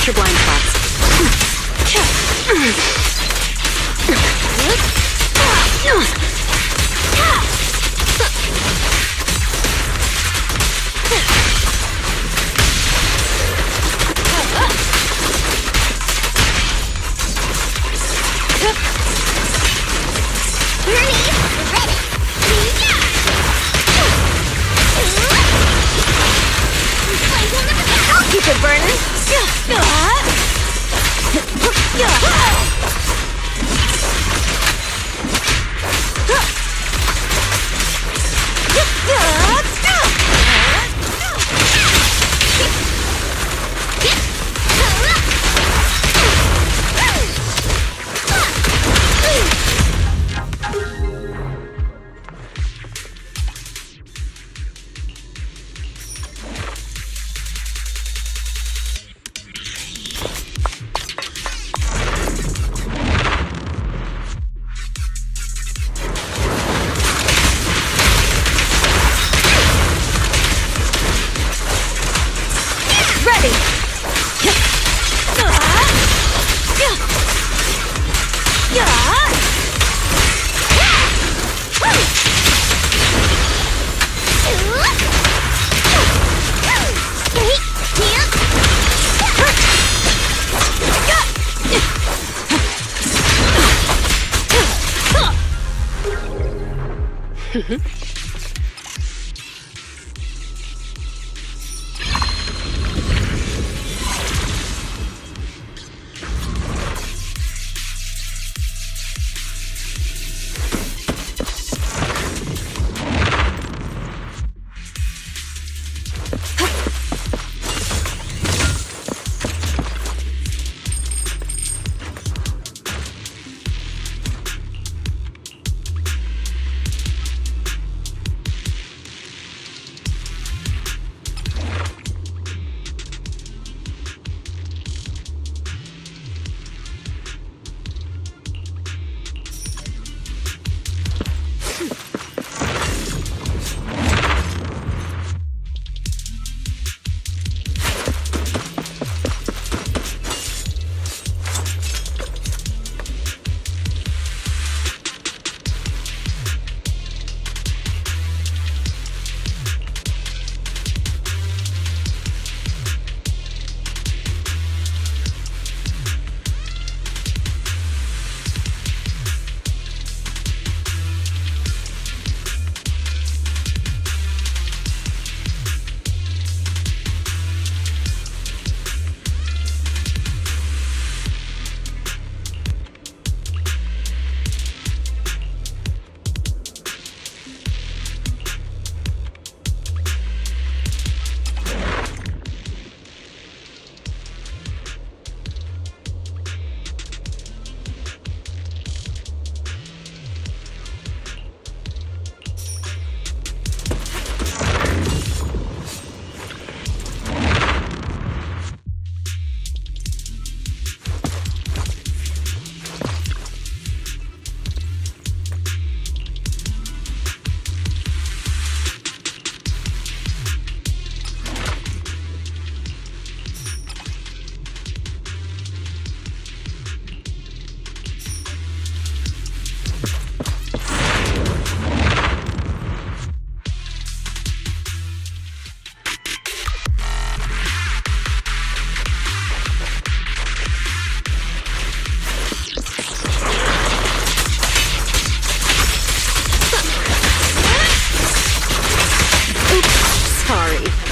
Capture blind spots. Keep it burning.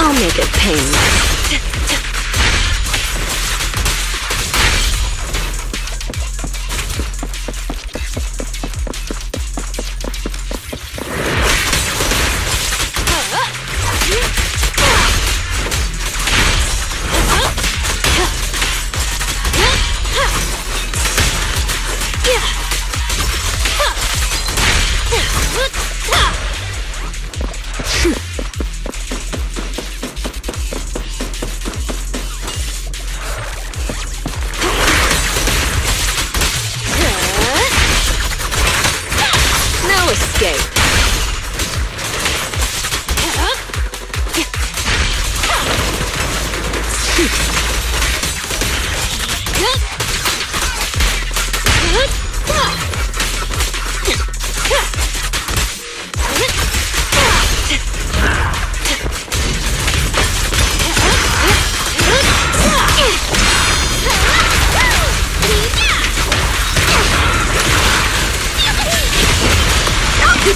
I'll make it painless.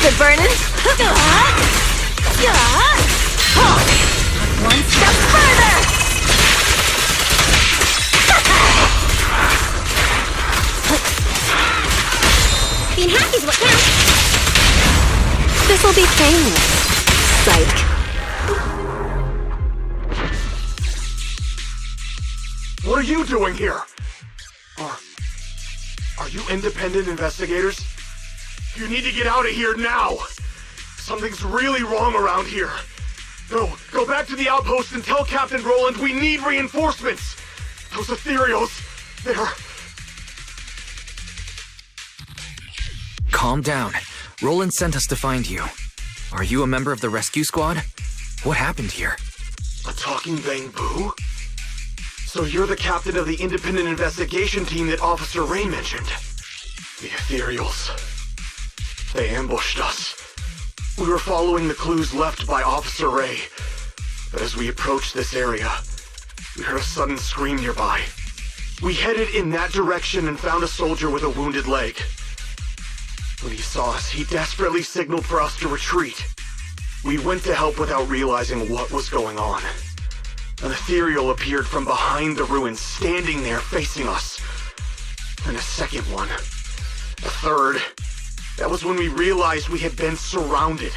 Keep it burning. One step further. Being happy's what counts. This'll be painless. Psych. What are you doing here? Are you independent investigators? You need to get out of here now. Something's really wrong around here. Go back to the outpost and tell Captain Roland we need reinforcements. Those ethereals, they're... Calm down. Roland sent us to find you. Are you a member of the rescue squad? What happened here? A talking bamboo? So you're the captain of the independent investigation team that Officer Ray mentioned. The ethereals. They ambushed us. We were following the clues left by Officer Ray. But as we approached this area, we heard a sudden scream nearby. We headed in that direction and found a soldier with a wounded leg. When he saw us, he desperately signaled for us to retreat. We went to help without realizing what was going on. An ethereal appeared from behind the ruins, standing there facing us. Then a second one. A third. That was when we realized we had been surrounded.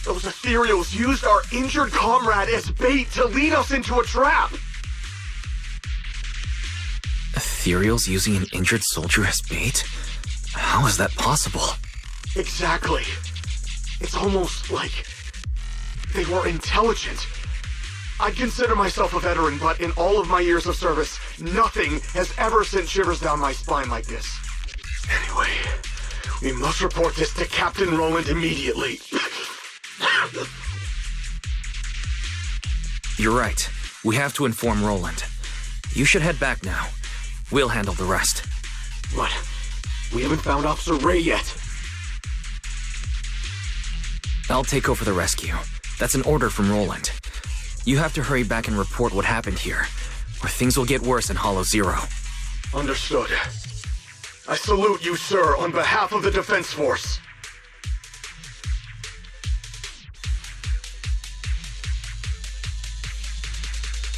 Those ethereals used our injured comrade as bait to lead us into a trap. Ethereals using an injured soldier as bait? How is that possible? Exactly. It's almost like they were intelligent. I consider myself a veteran, but in all of my years of service, nothing has ever sent shivers down my spine like this. Anyway, we must report this to Captain Roland immediately. You're right. We have to inform Roland. You should head back now. We'll handle the rest. What? We haven't found Officer Ray yet. I'll take over the rescue. That's an order from Roland. You have to hurry back and report what happened here, or things will get worse in Hollow Zero. Understood. I salute you, sir, on behalf of the Defense Force.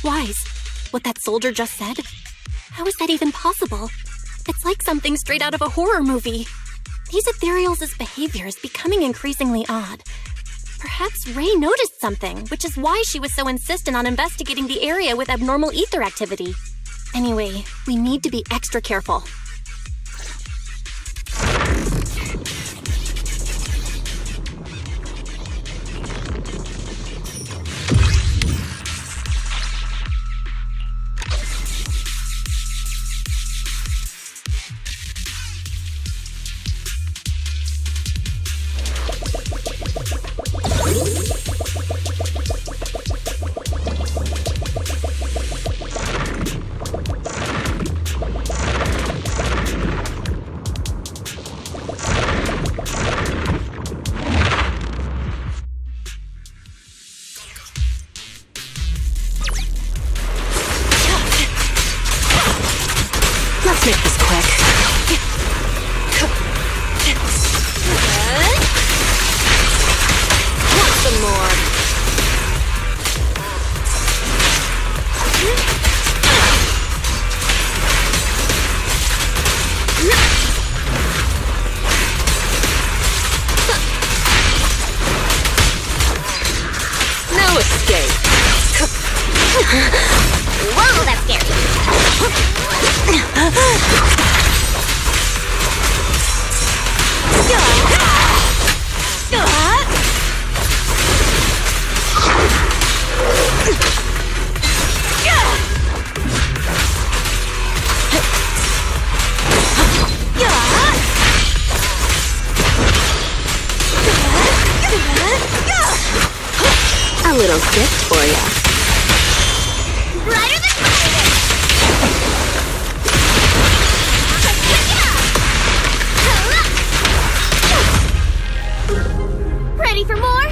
Wise, what that soldier just said? How is that even possible? It's like something straight out of a horror movie. These ethereals' behavior is becoming increasingly odd. Perhaps Ray noticed something, which is why she was so insistent on investigating the area with abnormal ether activity. Anyway, we need to be extra careful. Let's make this quick. Want some more? No escape. Whoa, that's scary. A little gift for you. Brighter than fire! Ready for more?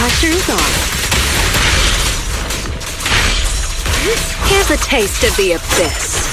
Pressure's on. Here's a taste of the abyss.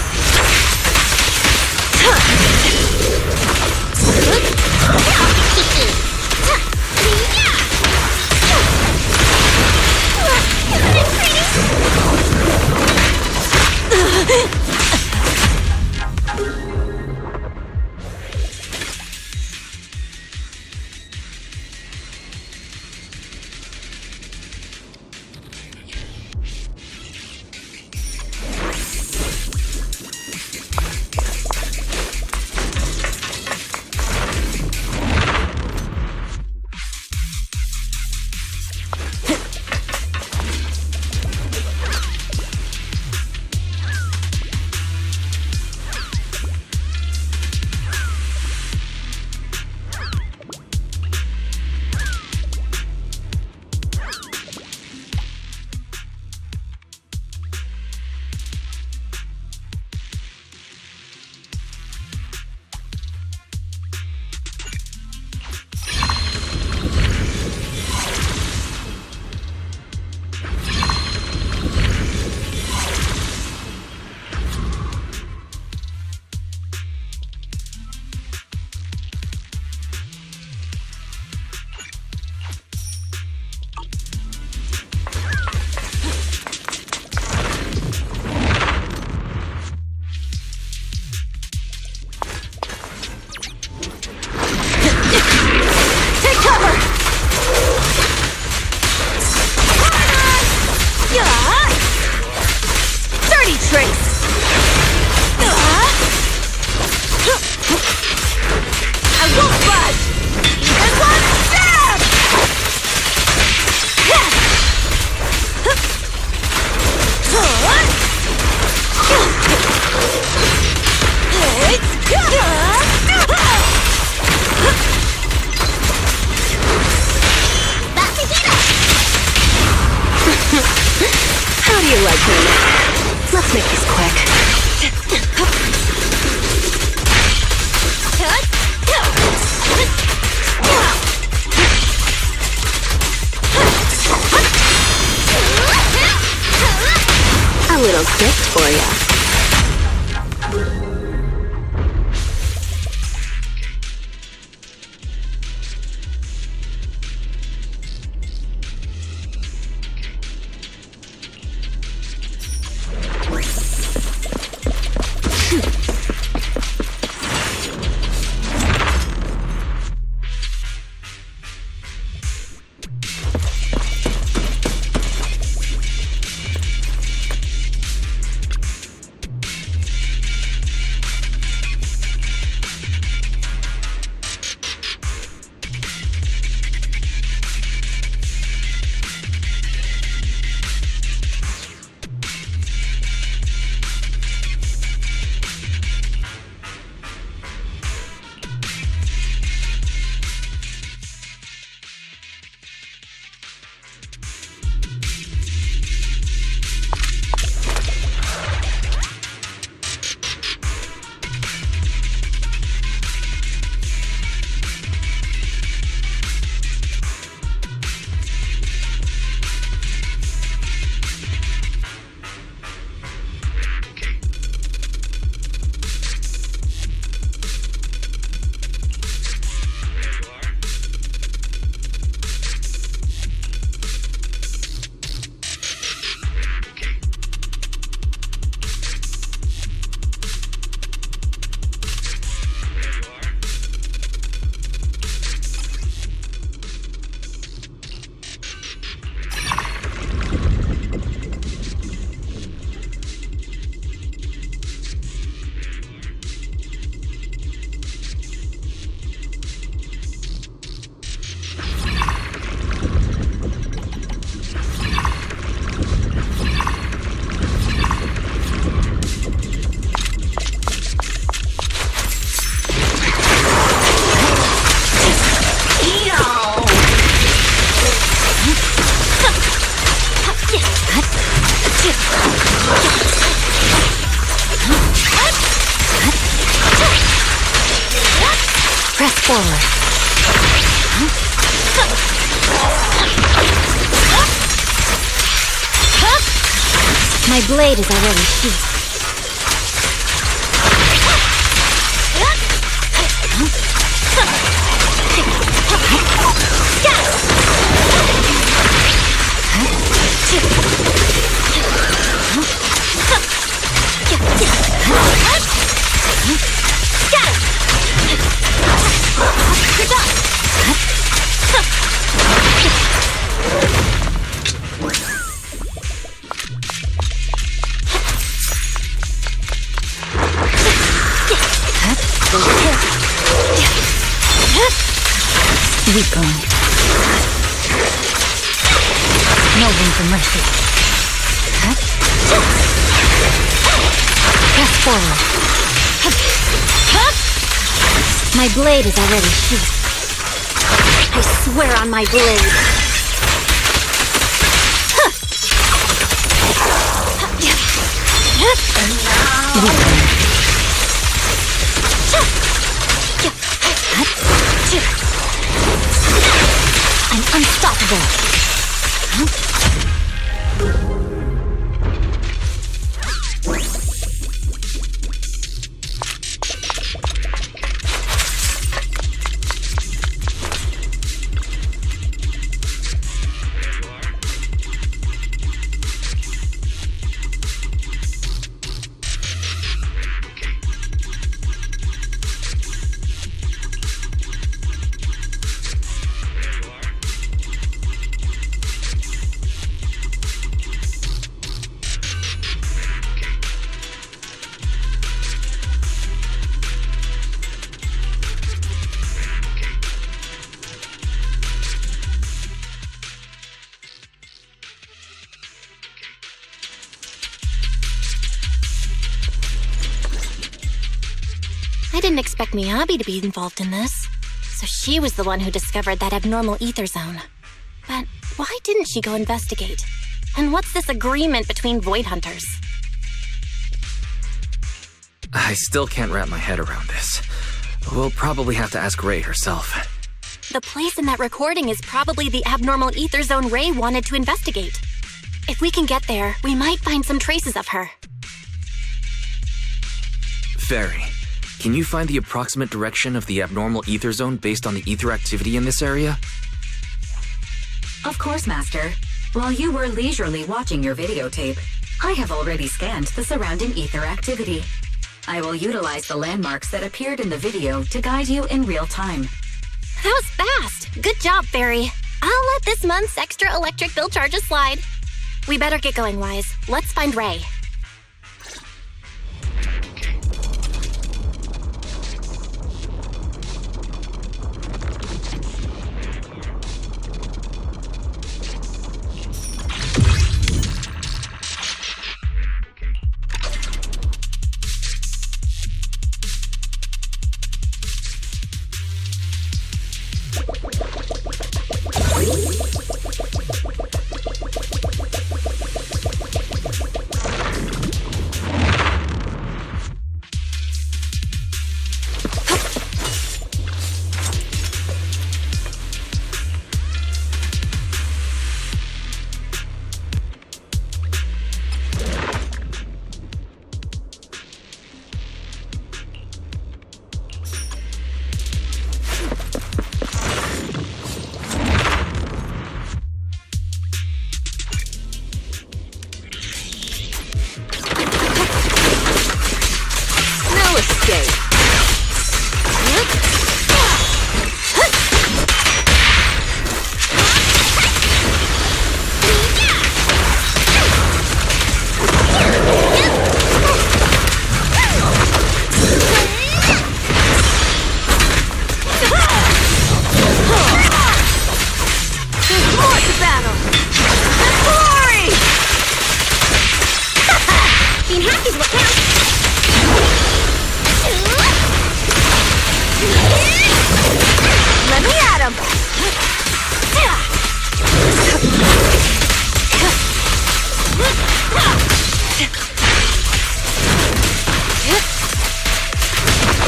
How do you like me now? Let's make this quick. A little gift for ya. Press forward. My blade is already sheathed. Weak on. No room for mercy. Press forward. My blade is already sheathed. I swear on my blade. Weak on. I'm unstoppable. I didn't expect Miyabi to be involved in this. So she was the one who discovered that abnormal ether zone. But why didn't she go investigate? And what's this agreement between Void Hunters? I still can't wrap my head around this. We'll probably have to ask Ray herself. The place in that recording is probably the abnormal ether zone Ray wanted to investigate. If we can get there, we might find some traces of her. Fairy, can you find the approximate direction of the abnormal ether zone based on the ether activity in this area? Of course, Master. While you were leisurely watching your videotape, I have already scanned the surrounding ether activity. I will utilize the landmarks that appeared in the video to guide you in real time. That was fast. Good job, Fairy. I'll let this month's extra electric bill charges slide. We better get going, Wise. Let's find Ray.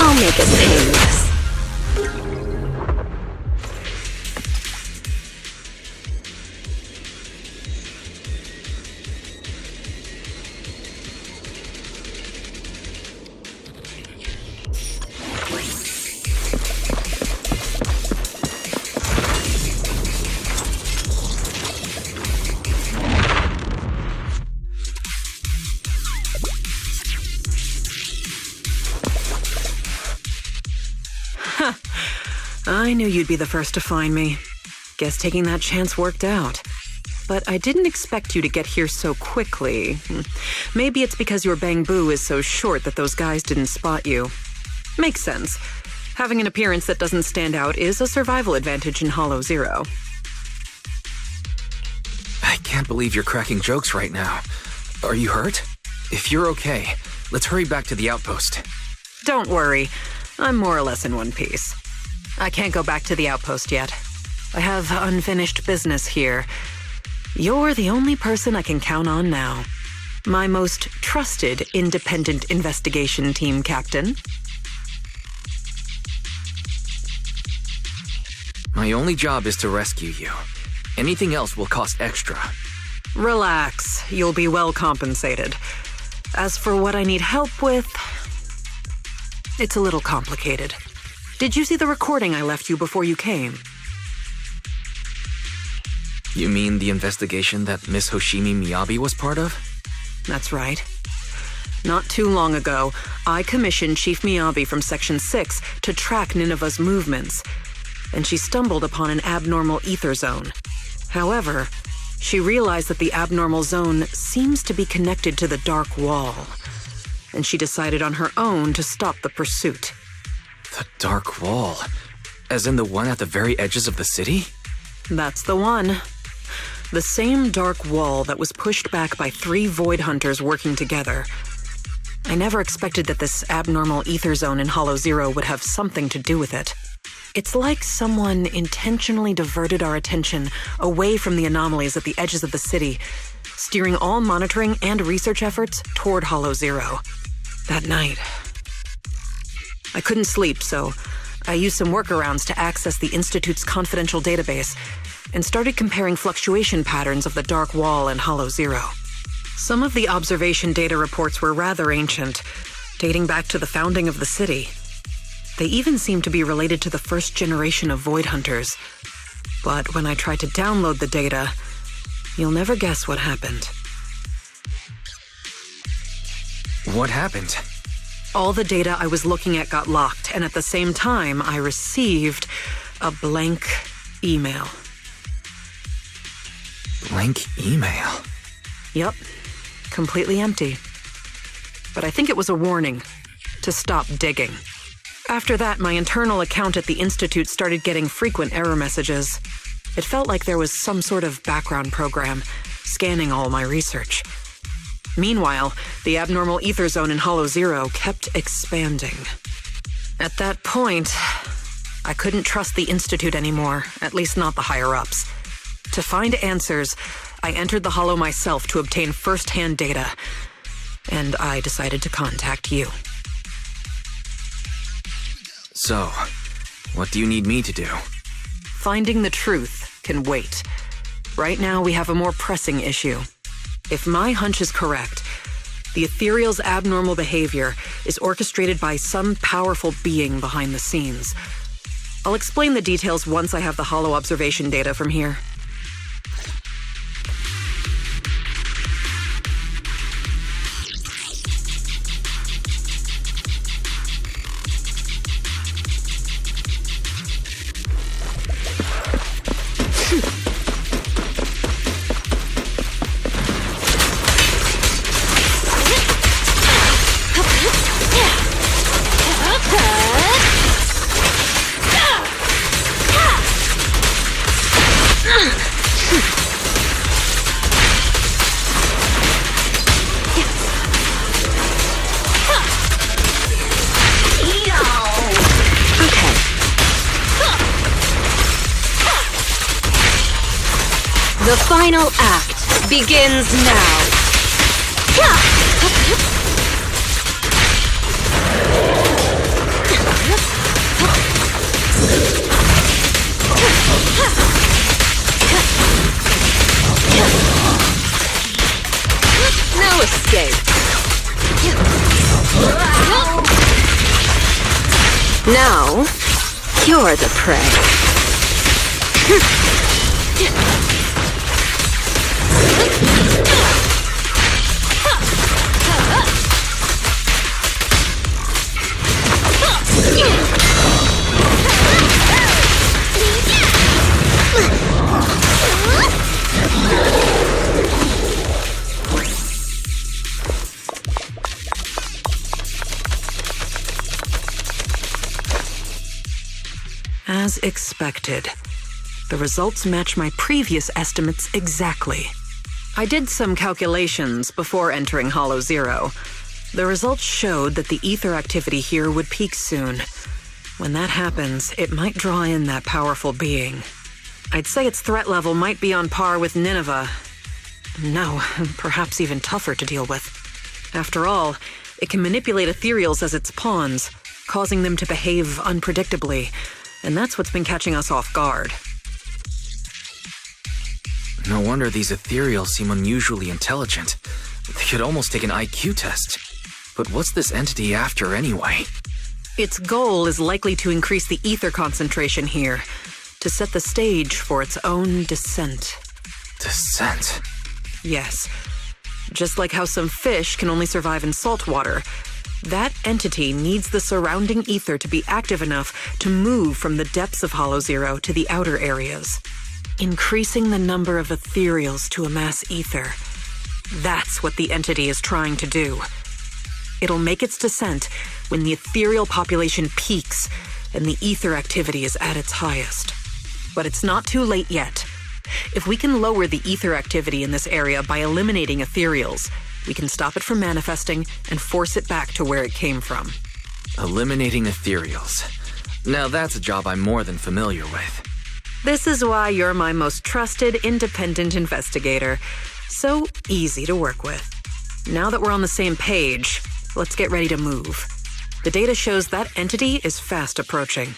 I'll make it painless. I knew you'd be the first to find me. Guess taking that chance worked out. But I didn't expect you to get here so quickly. Maybe it's because your bamboo is so short that those guys didn't spot you. Makes sense. Having an appearance that doesn't stand out is a survival advantage in Hollow Zero. I can't believe you're cracking jokes right now. Are you hurt? If you're okay, let's hurry back to the outpost. Don't worry. I'm more or less in one piece. I can't go back to the outpost yet. I have unfinished business here. You're the only person I can count on now. My most trusted independent investigation team captain. My only job is to rescue you. Anything else will cost extra. Relax. You'll be well compensated. As for what I need help with, it's a little complicated. Did you see the recording I left you before you came? You mean the investigation that Miss Hoshimi Miyabi was part of? That's right. Not too long ago, I commissioned Chief Miyabi from Section 6 to track Nineveh's movements, and she stumbled upon an abnormal ether zone. However, she realized that the abnormal zone seems to be connected to the Dark Wall, and she decided on her own to stop the pursuit. The Dark Wall? As in the one at the very edges of the city? That's the one. The same dark wall that was pushed back by 3 void hunters working together. I never expected that this abnormal ether zone in Hollow Zero would have something to do with it. It's like someone intentionally diverted our attention away from the anomalies at the edges of the city, steering all monitoring and research efforts toward Hollow Zero. That night, I couldn't sleep, so I used some workarounds to access the Institute's confidential database and started comparing fluctuation patterns of the Dark Wall and Hollow Zero. Some of the observation data reports were rather ancient, dating back to the founding of the city. They even seemed to be related to the first generation of Void Hunters. But when I tried to download the data, you'll never guess what happened. What happened? All the data I was looking at got locked, and at the same time, I received a blank email. Blank email? Yep, completely empty. But I think it was a warning to stop digging. After that, my internal account at the Institute started getting frequent error messages. It felt like there was some sort of background program scanning all my research. Meanwhile, the abnormal ether zone in Hollow Zero kept expanding. At that point, I couldn't trust the Institute anymore, at least not the higher-ups. To find answers, I entered the Hollow myself to obtain first-hand data, and I decided to contact you. So, what do you need me to do? Finding the truth can wait. Right now, we have a more pressing issue. If my hunch is correct, the Ethereal's abnormal behavior is orchestrated by some powerful being behind the scenes. I'll explain the details once I have the Hollow observation data from here. The final act begins now. No escape. Now, you're the prey. As expected. The results match my previous estimates exactly. I did some calculations before entering Hollow Zero. The results showed that the ether activity here would peak soon. When that happens, it might draw in that powerful being. I'd say its threat level might be on par with Nineveh. No, perhaps even tougher to deal with. After all, it can manipulate ethereals as its pawns, causing them to behave unpredictably, and that's what's been catching us off guard. No wonder these ethereals seem unusually intelligent. They could almost take an IQ test. But what's this entity after anyway? Its goal is likely to increase the ether concentration here, to set the stage for its own descent. Descent? Yes. Just like how some fish can only survive in salt water, that entity needs the surrounding ether to be active enough to move from the depths of Hollow Zero to the outer areas. Increasing the number of ethereals to amass ether. That's what the entity is trying to do. It'll make its descent when the ethereal population peaks and the ether activity is at its highest. But it's not too late yet. If we can lower the ether activity in this area by eliminating ethereals, we can stop it from manifesting and force it back to where it came from. Eliminating ethereals. Now that's a job I'm more than familiar with. This is why you're my most trusted, independent investigator. So easy to work with. Now that we're on the same page, let's get ready to move. The data shows that entity is fast approaching.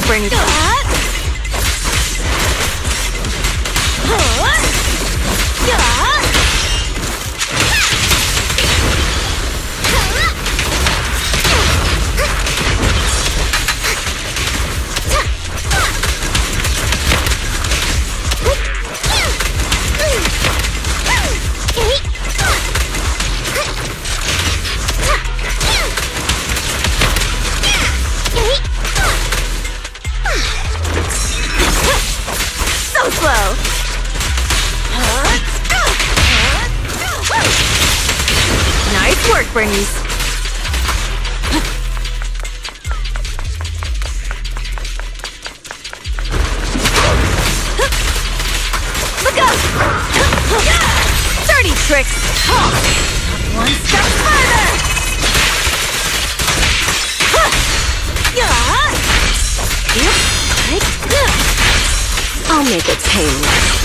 Bring it up. Bernice. Look out! Dirty tricks! One step further! I'll make it painless.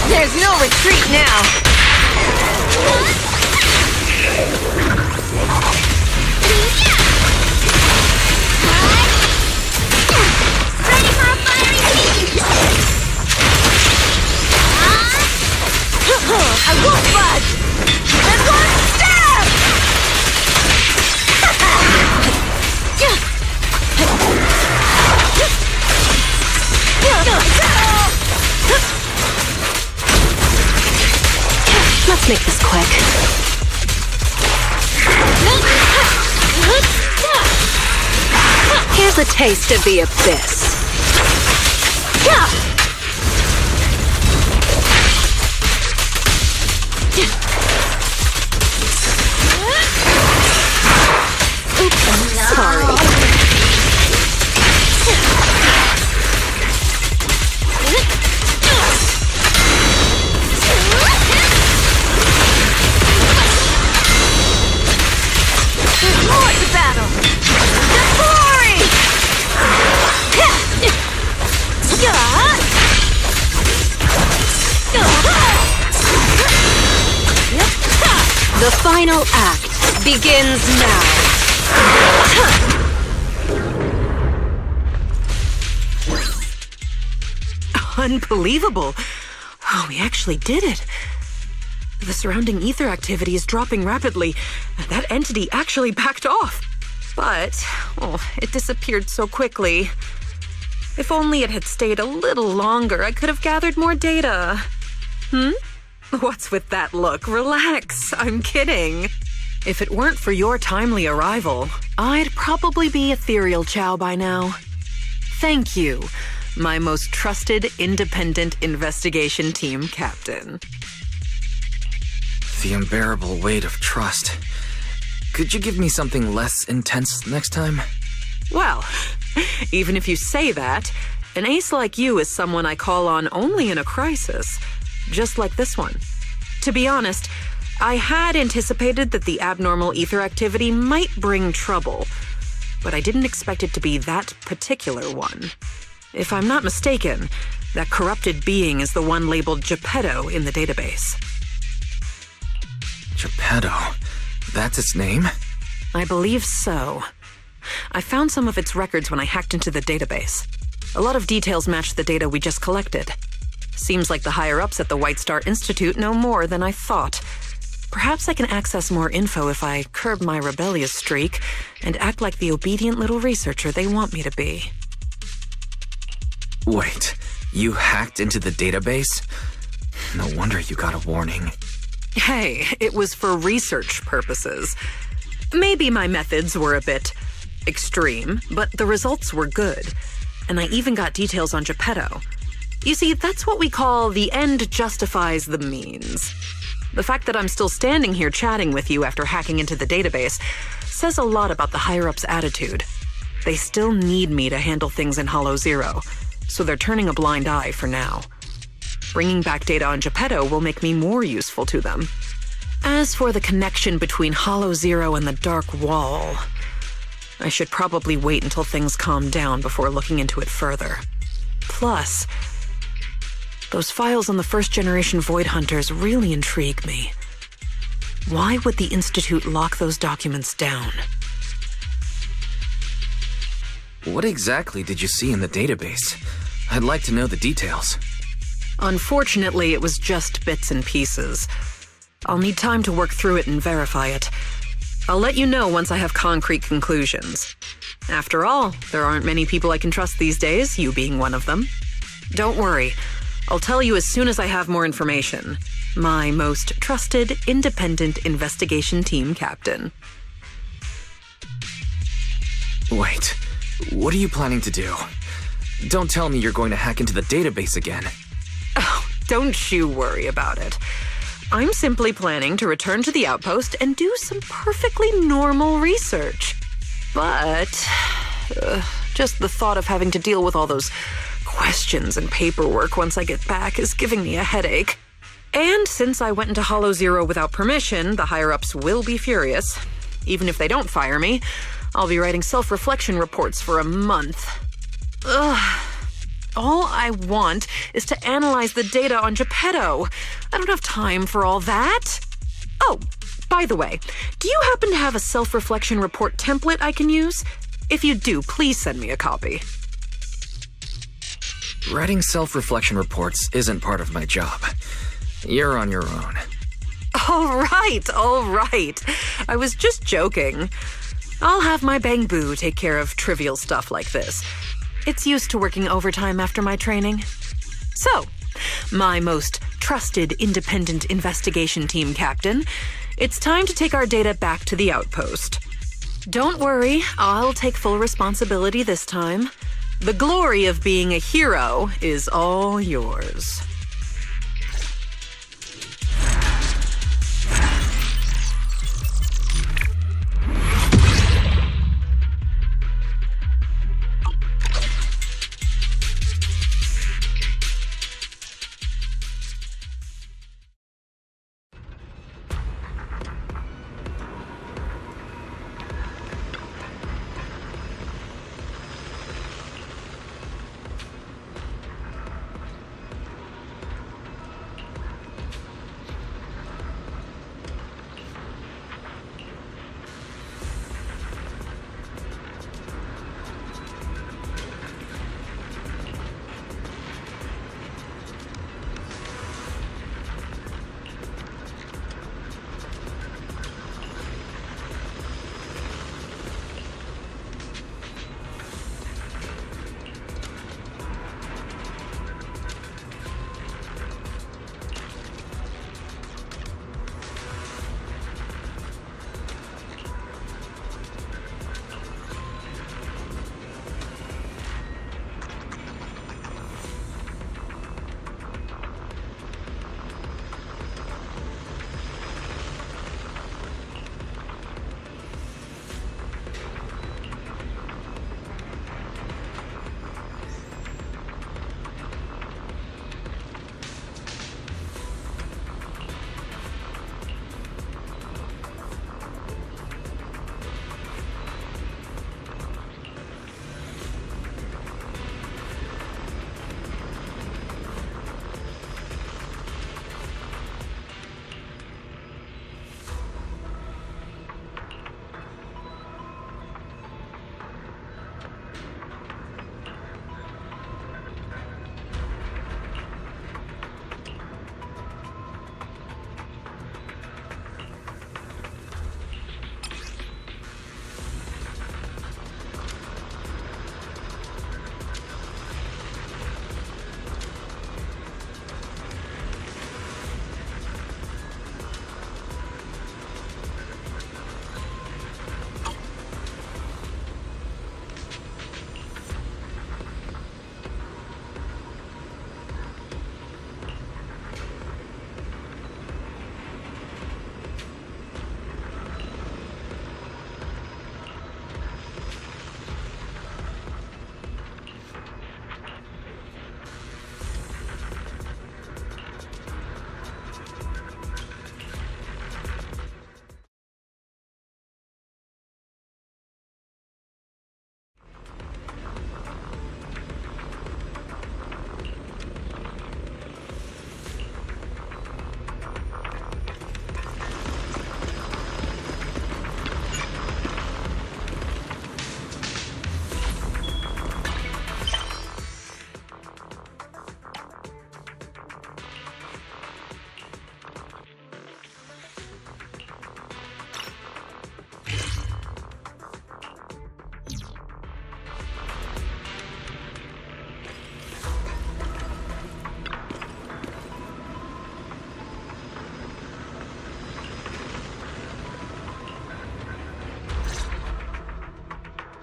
There's no retreat now! Ready for a fiery beam! I won't budge! And one stab! make this quick. Here's a taste of the abyss. Oops, sorry. More to battle! The glory! The final act begins now. Unbelievable. Oh, we actually did it. The surrounding ether activity is dropping rapidly. That entity actually backed off. But, it disappeared so quickly. If only it had stayed a little longer, I could have gathered more data. What's with that look? Relax. I'm kidding. If it weren't for your timely arrival, I'd probably be ethereal Chow by now. Thank you, my most trusted independent investigation team captain. The unbearable weight of trust. Could you give me something less intense next time? Well, even if you say that, an ace like you is someone I call on only in a crisis, just like this one. To be honest, I had anticipated that the abnormal ether activity might bring trouble, but I didn't expect it to be that particular one. If I'm not mistaken, that corrupted being is the one labeled Geppetto in the database. Geppetto? That's its name? I believe so. I found some of its records when I hacked into the database. A lot of details match the data we just collected. Seems like the higher-ups at the White Star Institute know more than I thought. Perhaps I can access more info if I curb my rebellious streak and act like the obedient little researcher they want me to be. Wait, you hacked into the database? No wonder you got a warning. Hey, it was for research purposes. Maybe my methods were a bit extreme, but the results were good. And I even got details on Geppetto. You see, that's what we call the end justifies the means. The fact that I'm still standing here chatting with you after hacking into the database says a lot about the higher-ups' attitude. They still need me to handle things in Hollow Zero, so they're turning a blind eye for now. Bringing back data on Geppetto will make me more useful to them. As for the connection between Hollow Zero and the Dark Wall, I should probably wait until things calm down before looking into it further. Plus, those files on the first-generation Void Hunters really intrigue me. Why would the Institute lock those documents down? What exactly did you see in the database? I'd like to know the details. Unfortunately, it was just bits and pieces. I'll need time to work through it and verify it. I'll let you know once I have concrete conclusions. After all, there aren't many people I can trust these days, you being one of them. Don't worry. I'll tell you as soon as I have more information. My most trusted, independent investigation team captain. Wait, what are you planning to do? Don't tell me you're going to hack into the database again. Oh, don't you worry about it. I'm simply planning to return to the outpost and do some perfectly normal research. But just the thought of having to deal with all those questions and paperwork once I get back is giving me a headache. And since I went into Hollow Zero without permission, the higher-ups will be furious. Even if they don't fire me, I'll be writing self-reflection reports for a month. Ugh. All I want is to analyze the data on Geppetto. I don't have time for all that. Oh, by the way, do you happen to have a self-reflection report template I can use? If you do, please send me a copy. Writing self-reflection reports isn't part of my job. You're on your own. All right. I was just joking. I'll have my Bang Boo take care of trivial stuff like this. It's used to working overtime after my training. So, my most trusted independent investigation team, Captain. It's time to take our data back to the outpost. Don't worry, I'll take full responsibility this time. The glory of being a hero is all yours.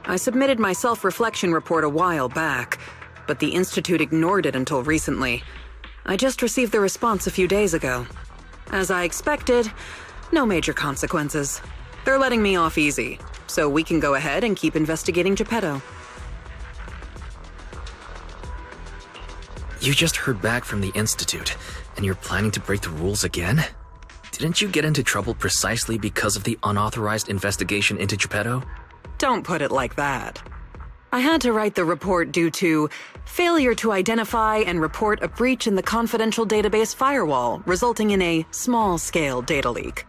I submitted my self-reflection report a while back, but the Institute ignored it until recently. I just received the response a few days ago. As I expected, no major consequences. They're letting me off easy, so we can go ahead and keep investigating Geppetto. You just heard back from the Institute, and you're planning to break the rules again? Didn't you get into trouble precisely because of the unauthorized investigation into Geppetto? Don't put it like that. I had to write the report due to failure to identify and report a breach in the confidential database firewall, resulting in a small-scale data leak.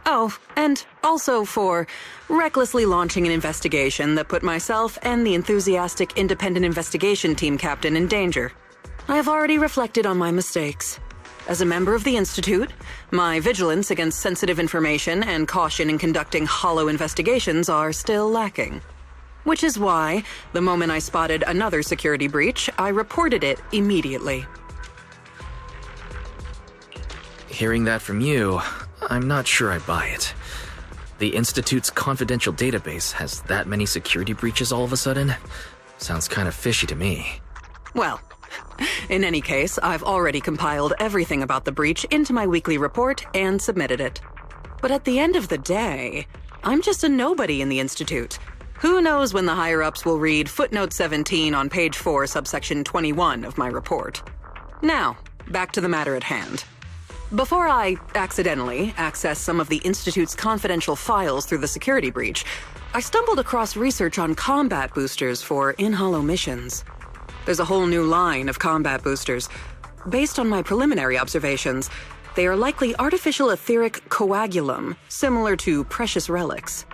Oh, and also for recklessly launching an investigation that put myself and the enthusiastic independent investigation team captain in danger. I have already reflected on my mistakes. As a member of the Institute, my vigilance against sensitive information and caution in conducting hollow investigations are still lacking. Which is why, the moment I spotted another security breach, I reported it immediately. Hearing that from you, I'm not sure I buy it. The Institute's confidential database has that many security breaches all of a sudden? Sounds kind of fishy to me. Well, in any case, I've already compiled everything about the breach into my weekly report and submitted it. But at the end of the day, I'm just a nobody in the Institute. Who knows when the higher-ups will read footnote 17 on page 4, subsection 21 of my report. Now, back to the matter at hand. Before I accidentally access some of the Institute's confidential files through the security breach, I stumbled across research on combat boosters for in-hollow missions. There's a whole new line of combat boosters. Based on my preliminary observations, they are likely artificial etheric coagulum, similar to precious relics.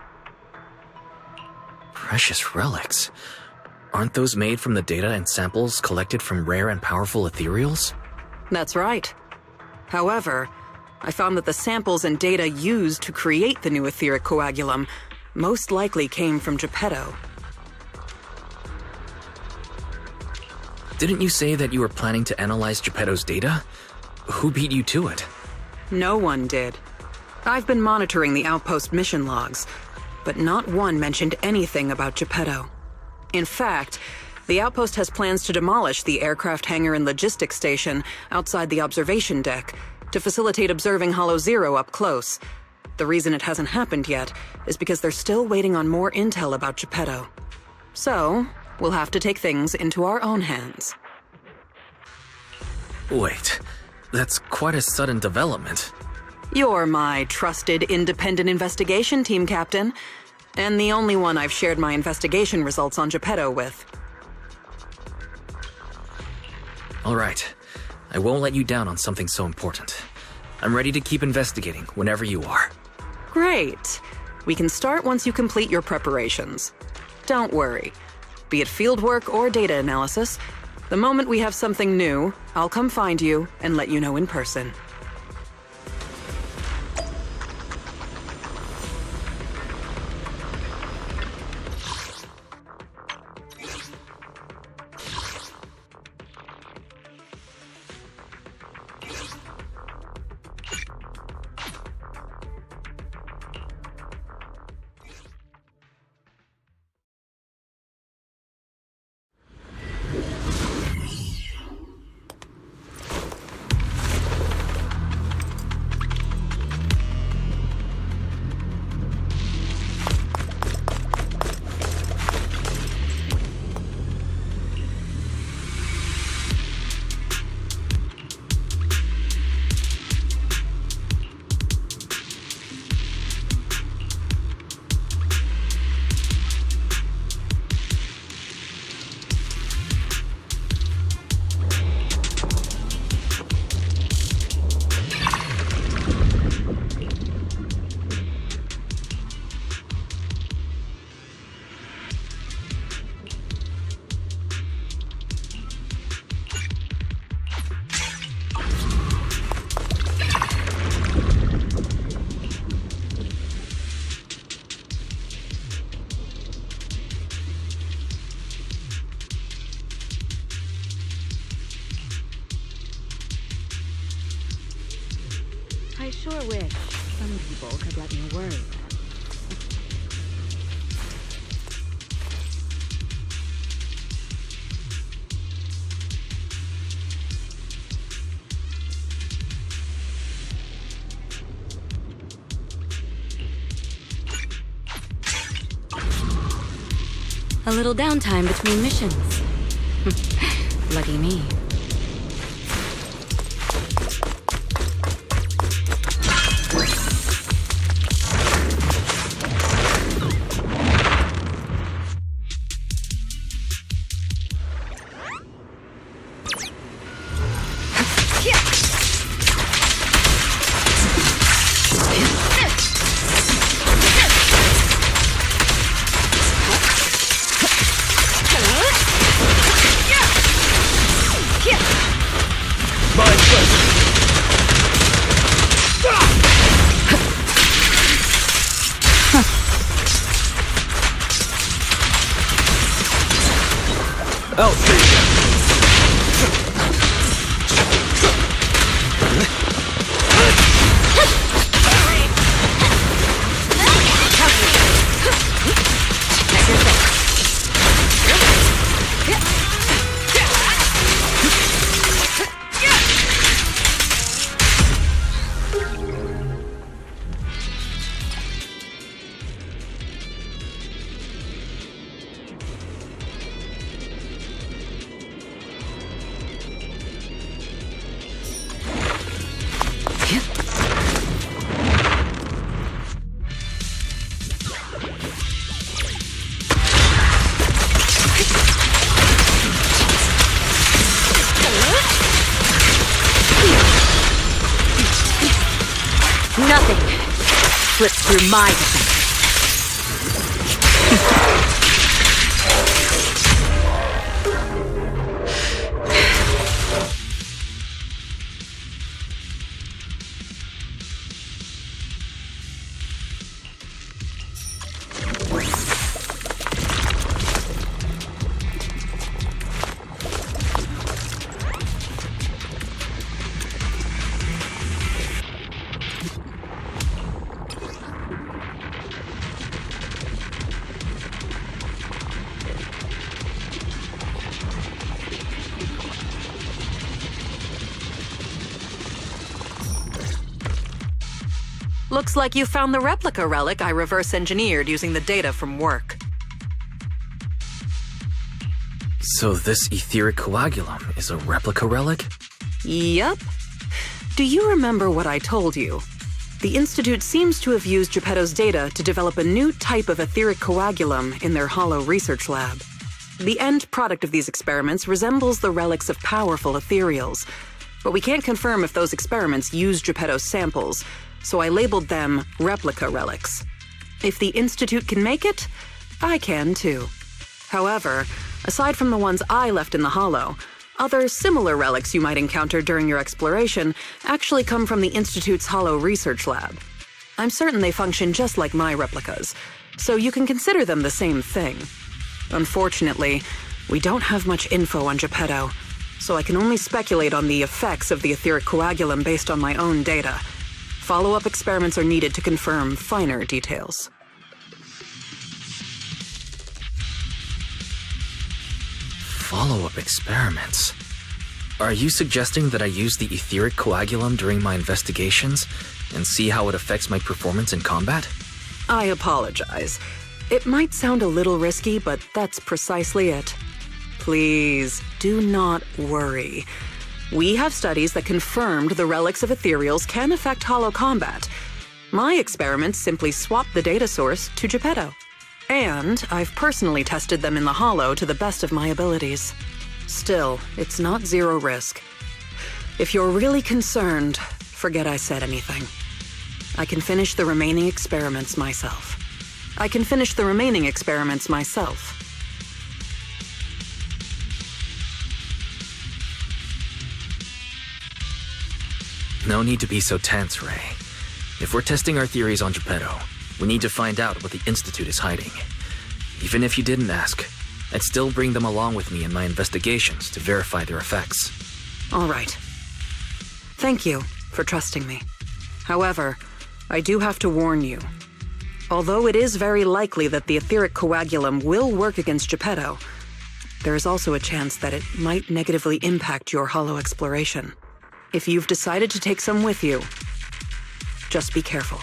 Precious relics? Aren't those made from the data and samples collected from rare and powerful ethereals? That's right. However, I found that the samples and data used to create the new etheric coagulum most likely came from Geppetto. Didn't you say that you were planning to analyze Geppetto's data? Who beat you to it? No one did. I've been monitoring the outpost mission logs, but not one mentioned anything about Geppetto. In fact, the outpost has plans to demolish the aircraft hangar and logistics station outside the observation deck to facilitate observing Hollow Zero up close. The reason it hasn't happened yet is because they're still waiting on more intel about Geppetto. So, we'll have to take things into our own hands. Wait, that's quite a sudden development. You're my trusted independent investigation team captain, and the only one I've shared my investigation results on Geppetto with. All right. I won't let you down on something so important. I'm ready to keep investigating whenever you are. Great. We can start once you complete your preparations. Don't worry. Be it fieldwork or data analysis, the moment we have something new, I'll come find you and let you know in person. I sure wish some people could let me worry. A little downtime between missions. Lucky me. Nothing slips through my defense. Looks like you found the replica relic I reverse-engineered using the data from work. So this etheric coagulum is a replica relic? Yup. Do you remember what I told you? The Institute seems to have used Geppetto's data to develop a new type of etheric coagulum in their hollow research lab. The end product of these experiments resembles the relics of powerful ethereals, but we can't confirm if those experiments used Geppetto's samples, so I labeled them replica relics. If the Institute can make it, I can too. However, aside from the ones I left in the hollow, other similar relics you might encounter during your exploration actually come from the Institute's hollow research lab. I'm certain they function just like my replicas, so you can consider them the same thing. Unfortunately, we don't have much info on Geppetto, so I can only speculate on the effects of the etheric coagulum based on my own data. Follow-up experiments are needed to confirm finer details. Follow-up experiments? Are you suggesting that I use the etheric coagulum during my investigations and see how it affects my performance in combat? I apologize. It might sound a little risky, but that's precisely it. Please, do not worry. We have studies that confirmed the relics of ethereals can affect hollow combat. My experiments simply swap the data source to Geppetto. And I've personally tested them in the hollow to the best of my abilities. Still, it's not zero risk. If you're really concerned, forget I said anything. I can finish the remaining experiments myself. No need to be so tense, Ray. If we're testing our theories on Geppetto, we need to find out what the Institute is hiding. Even if you didn't ask, I'd still bring them along with me in my investigations to verify their effects. All right. Thank you for trusting me. However, I do have to warn you. Although it is very likely that the etheric coagulum will work against Geppetto, there is also a chance that it might negatively impact your hollow exploration. If you've decided to take some with you, just be careful.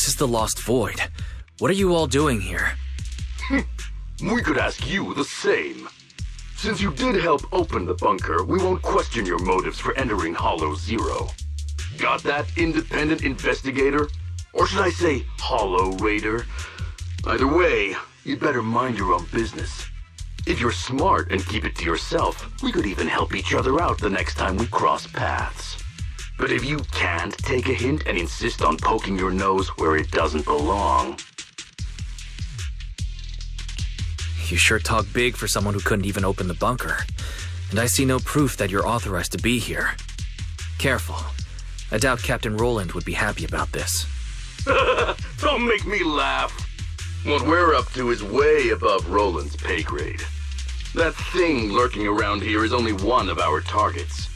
This is the Lost Void. What are you all doing here? We could ask you the same. Since you did help open the bunker, we won't question your motives for entering Hollow Zero. Got that, independent investigator? Or should I say, Hollow Raider? Either way, you'd better mind your own business. If you're smart and keep it to yourself, we could even help each other out the next time we cross paths. But if you can't take a hint and insist on poking your nose where it doesn't belong... You sure talk big for someone who couldn't even open the bunker. And I see no proof that you're authorized to be here. Careful. I doubt Captain Roland would be happy about this. Don't make me laugh. What we're up to is way above Roland's pay grade. That thing lurking around here is only one of our targets.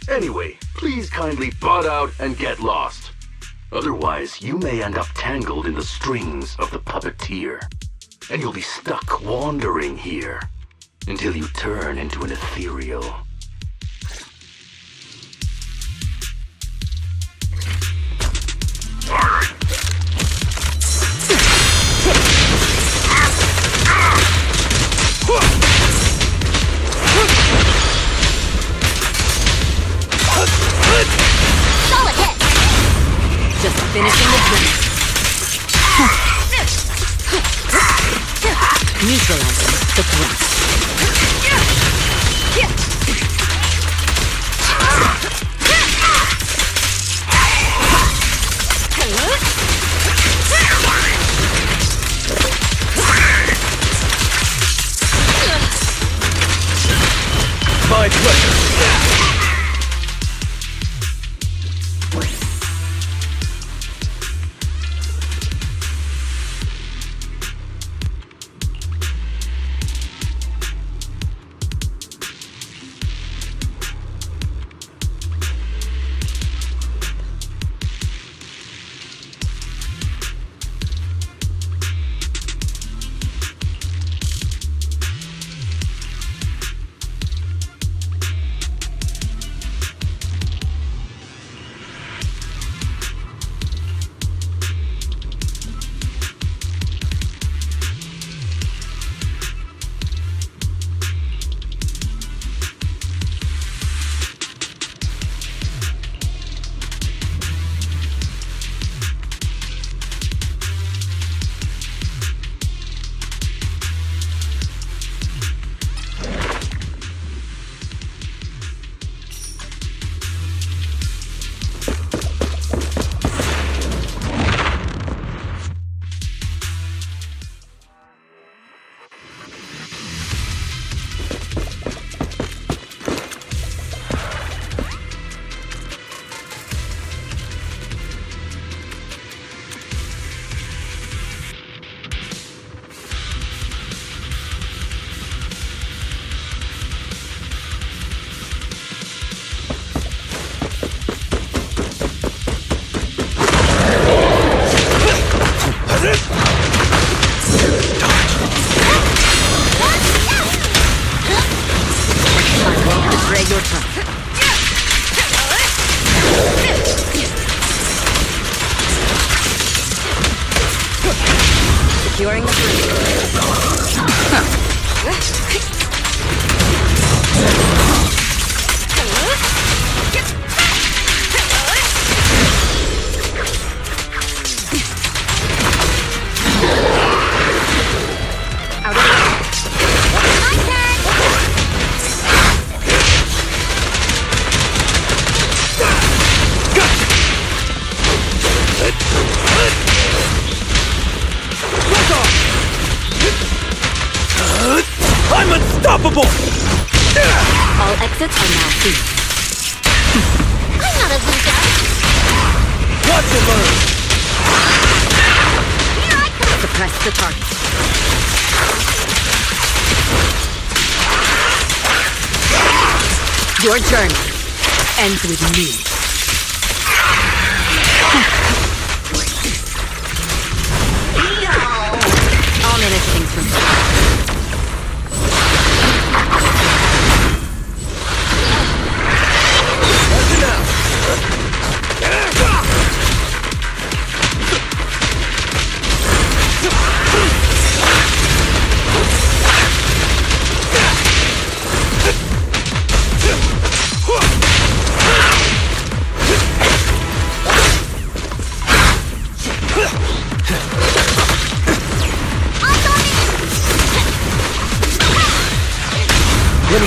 Anyway, please kindly butt out and get lost. Otherwise, you may end up tangled in the strings of the puppeteer. And you'll be stuck wandering here until you turn into an ethereal. Solid hit! Just finishing the job. Neutralizing the thrust. My pleasure. Securing the I'm unstoppable! All exits are now free. I'm not a loser. Watch and learn! Here I come. Suppress the target. Your journey ends with me. I'll manage things from here.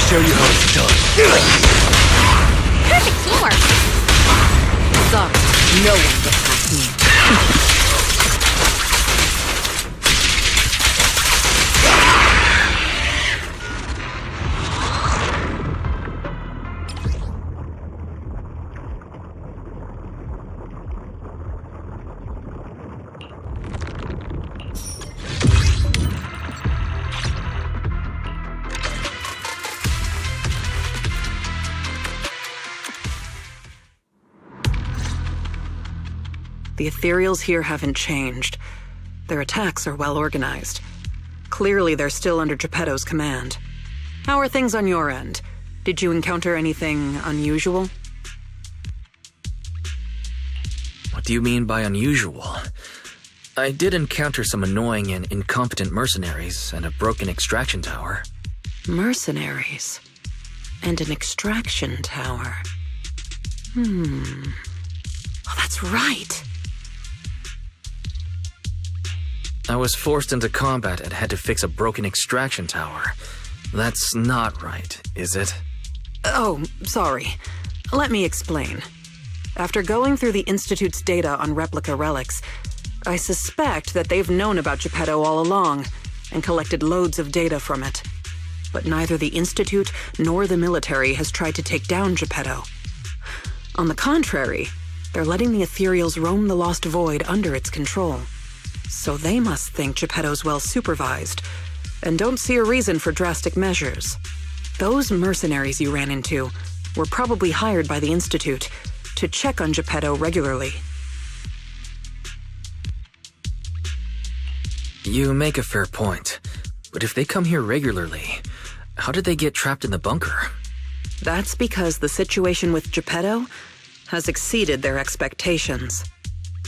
show you how it's done. Perfect teamwork. Sorry, no one gets past me. The ethereals here haven't changed. Their attacks are well organized. Clearly, they're still under Geppetto's command. How are things on your end? Did you encounter anything unusual? What do you mean by unusual? I did encounter some annoying and incompetent mercenaries and a broken extraction tower. Mercenaries. And an extraction tower. Oh, that's right. I was forced into combat and had to fix a broken extraction tower. That's not right, is it? Oh, sorry. Let me explain. After going through the Institute's data on replica relics, I suspect that they've known about Geppetto all along and collected loads of data from it. But neither the Institute nor the military has tried to take down Geppetto. On the contrary, they're letting the ethereals roam the Lost Void under its control. So they must think Geppetto's well supervised, and don't see a reason for drastic measures. Those mercenaries you ran into were probably hired by the Institute to check on Geppetto regularly. You make a fair point, but if they come here regularly, how did they get trapped in the bunker? That's because the situation with Geppetto has exceeded their expectations.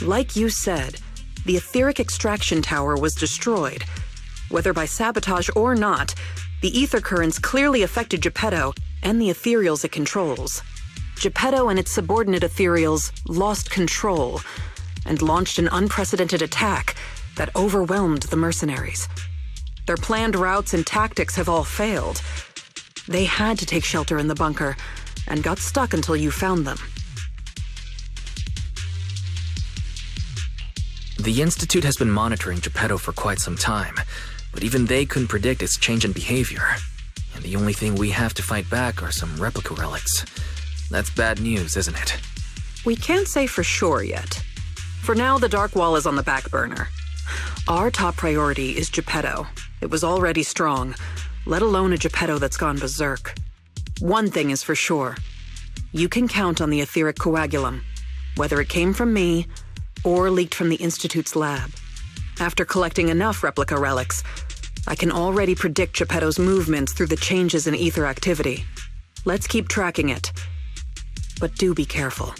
Like you said, the etheric extraction tower was destroyed. Whether by sabotage or not, the ether currents clearly affected Geppetto and the ethereals it controls. Geppetto and its subordinate ethereals lost control and launched an unprecedented attack that overwhelmed the mercenaries. Their planned routes and tactics have all failed. They had to take shelter in the bunker and got stuck until you found them. The Institute has been monitoring Geppetto for quite some time, but even they couldn't predict its change in behavior. And the only thing we have to fight back are some replica relics. That's bad news, isn't it? We can't say for sure yet. For now, the Dark Wall is on the back burner. Our top priority is Geppetto. It was already strong, let alone a Geppetto that's gone berserk. One thing is for sure. You can count on the etheric coagulum, whether it came from me or leaked from the Institute's lab. After collecting enough replica relics, I can already predict Geppetto's movements through the changes in ether activity. Let's keep tracking it. But do be careful.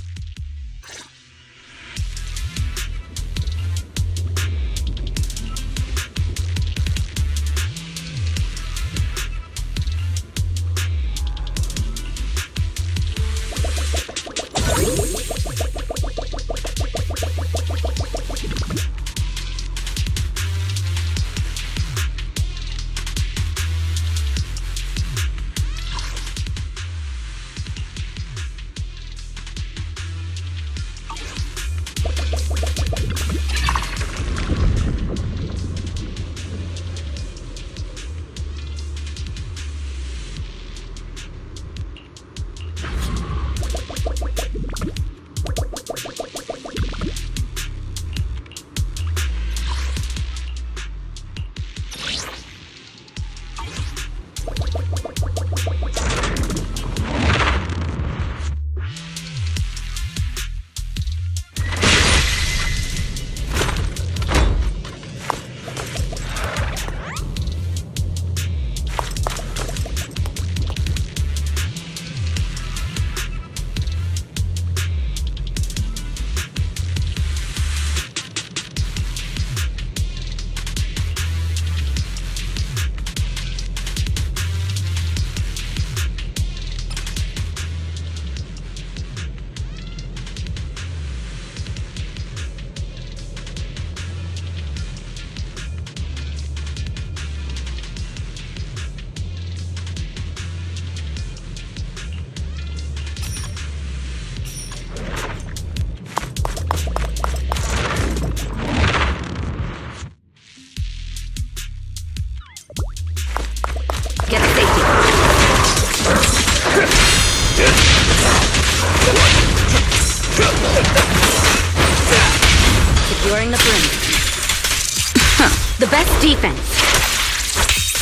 Defense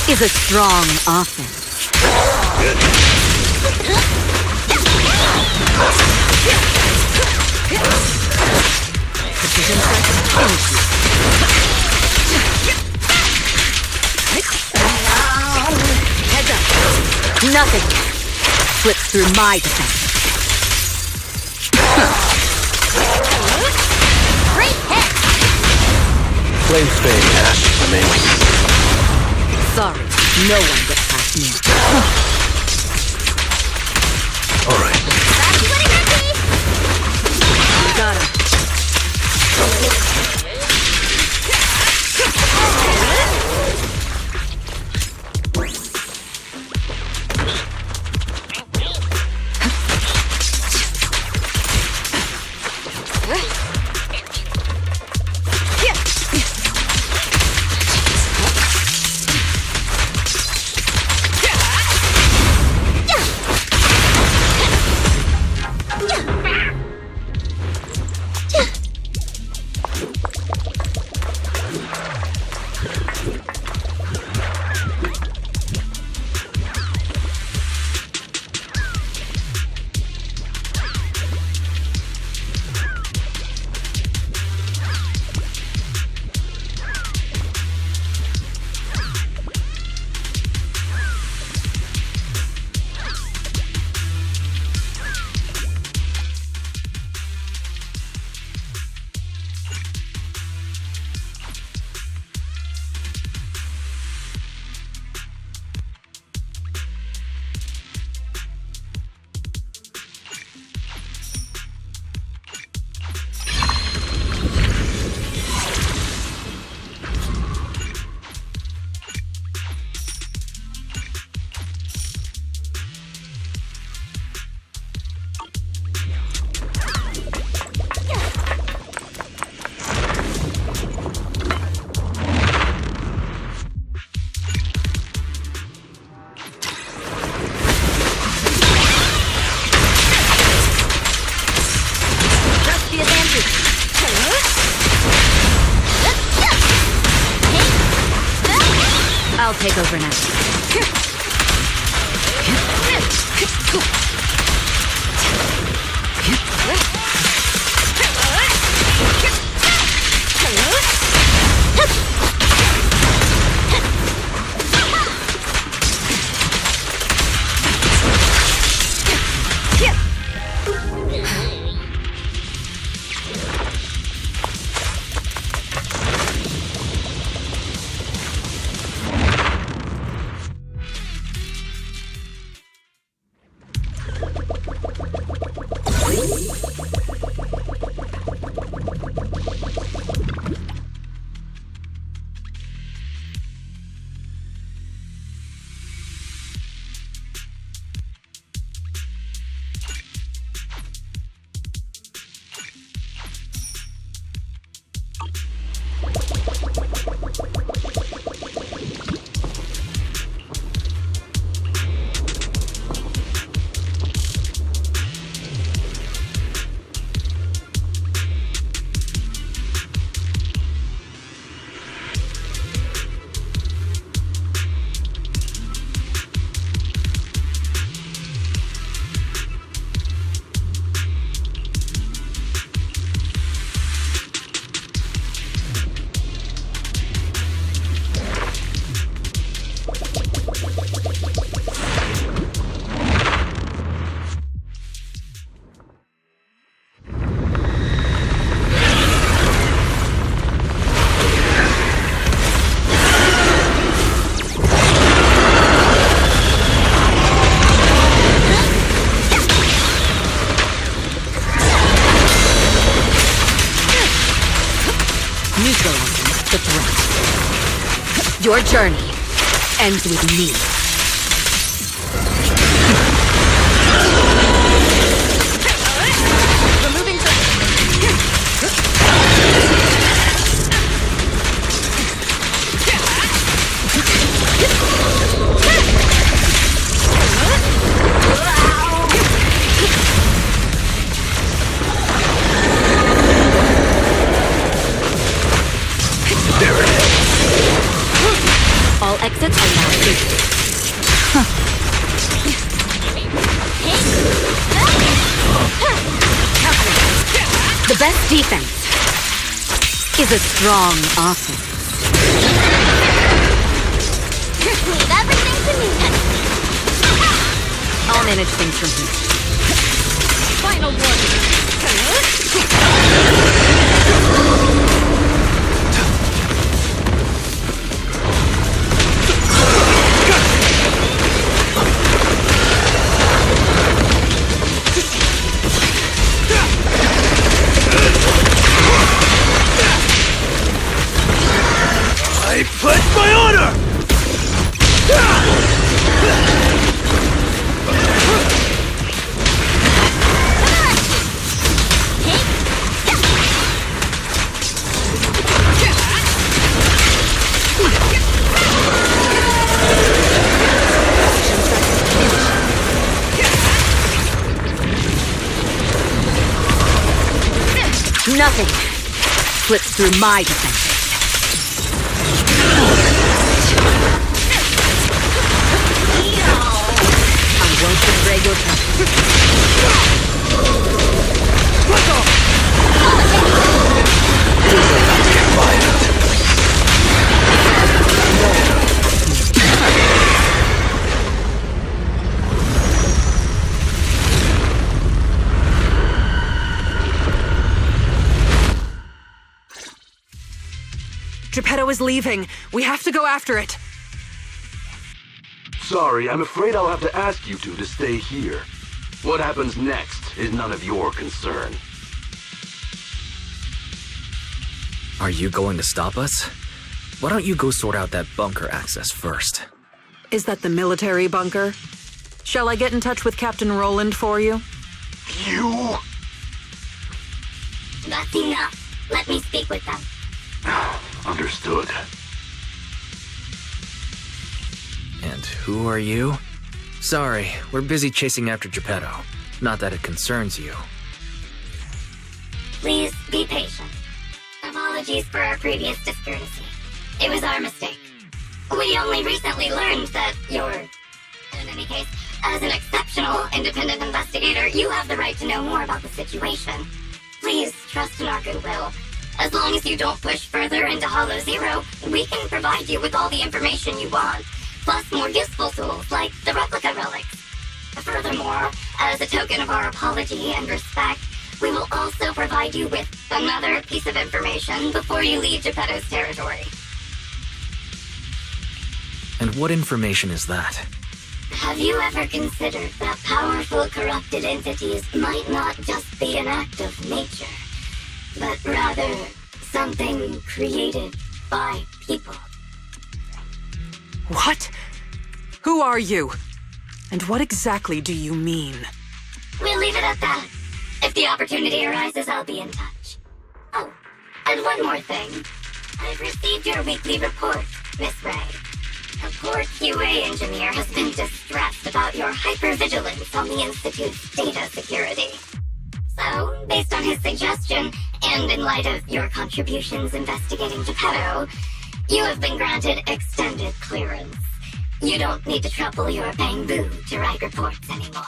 is a strong offense. Precision strike energy. Heads up. Nothing slips through my defense. Great hit! Flames fade, ashes remain. Sorry, no one gets past me. All right. Got him. I'll take over now. Neutralizing the threat. Your journey ends with me. Removing Defense is a strong offense. Leave everything to me. I'll manage things from here. Final warning. I pledge my honor! Nothing slips through my defenses. I won't betray your trust. Geppetto is leaving. We have to go after it. Sorry, I'm afraid I'll have to ask you two to stay here. What happens next is none of your concern. Are you going to stop us? Why don't you go sort out that bunker access first? Is that the military bunker? Shall I get in touch with Captain Roland for you? You? That's enough. Let me speak with them. Understood. And who are you? Sorry, we're busy chasing after Geppetto. Not that it concerns you. Please be patient. Apologies for our previous discourtesy. It was our mistake. We only recently learned that in any case, as an exceptional independent investigator, you have the right to know more about the situation. Please trust in our goodwill. As long as you don't push further into Hollow Zero, we can provide you with all the information you want, plus more useful tools like the replica relics. Furthermore, as a token of our apology and respect, we will also provide you with another piece of information before you leave Geppetto's territory. And what information is that? Have you ever considered that powerful corrupted entities might not just be an act of nature, but rather something created by people? What? Who are you? And what exactly do you mean? We'll leave it at that. If the opportunity arises, I'll be in touch. Oh, and one more thing. I've received your weekly report, Miss Ray. A poor QA engineer has been distressed about your hypervigilance on the Institute's data security. So, based on his suggestion, and in light of your contributions investigating Geppetto, you have been granted extended clearance. You don't need to trouble your bamboo to write reports anymore.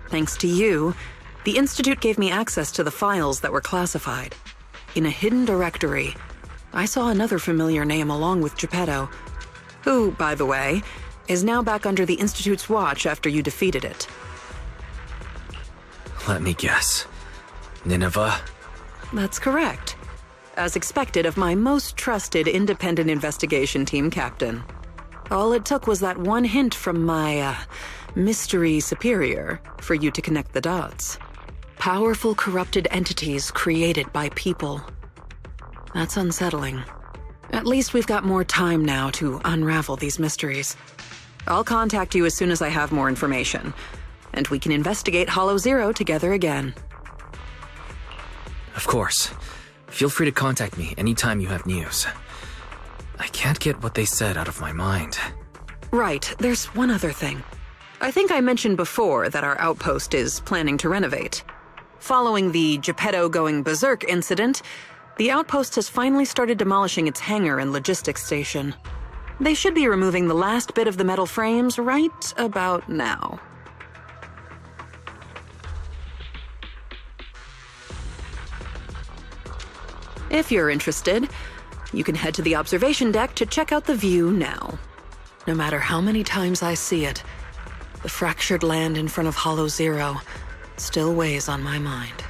Thanks to you, the Institute gave me access to the files that were classified. In a hidden directory, I saw another familiar name along with Geppetto, who, by the way, is now back under the Institute's watch after you defeated it. Let me guess. Nineveh? That's correct. As expected of my most trusted independent investigation team captain. All it took was that one hint from my, mystery superior for you to connect the dots. Powerful corrupted entities created by people. That's unsettling. At least we've got more time now to unravel these mysteries. I'll contact you as soon as I have more information, and we can investigate Hollow Zero together again. Of course. Feel free to contact me anytime you have news. I can't get what they said out of my mind. Right, there's one other thing. I think I mentioned before that our outpost is planning to renovate. Following the Geppetto going berserk incident, the outpost has finally started demolishing its hangar and logistics station. They should be removing the last bit of the metal frames right about now. If you're interested, you can head to the observation deck to check out the view now. No matter how many times I see it, the fractured land in front of Hollow Zero still weighs on my mind.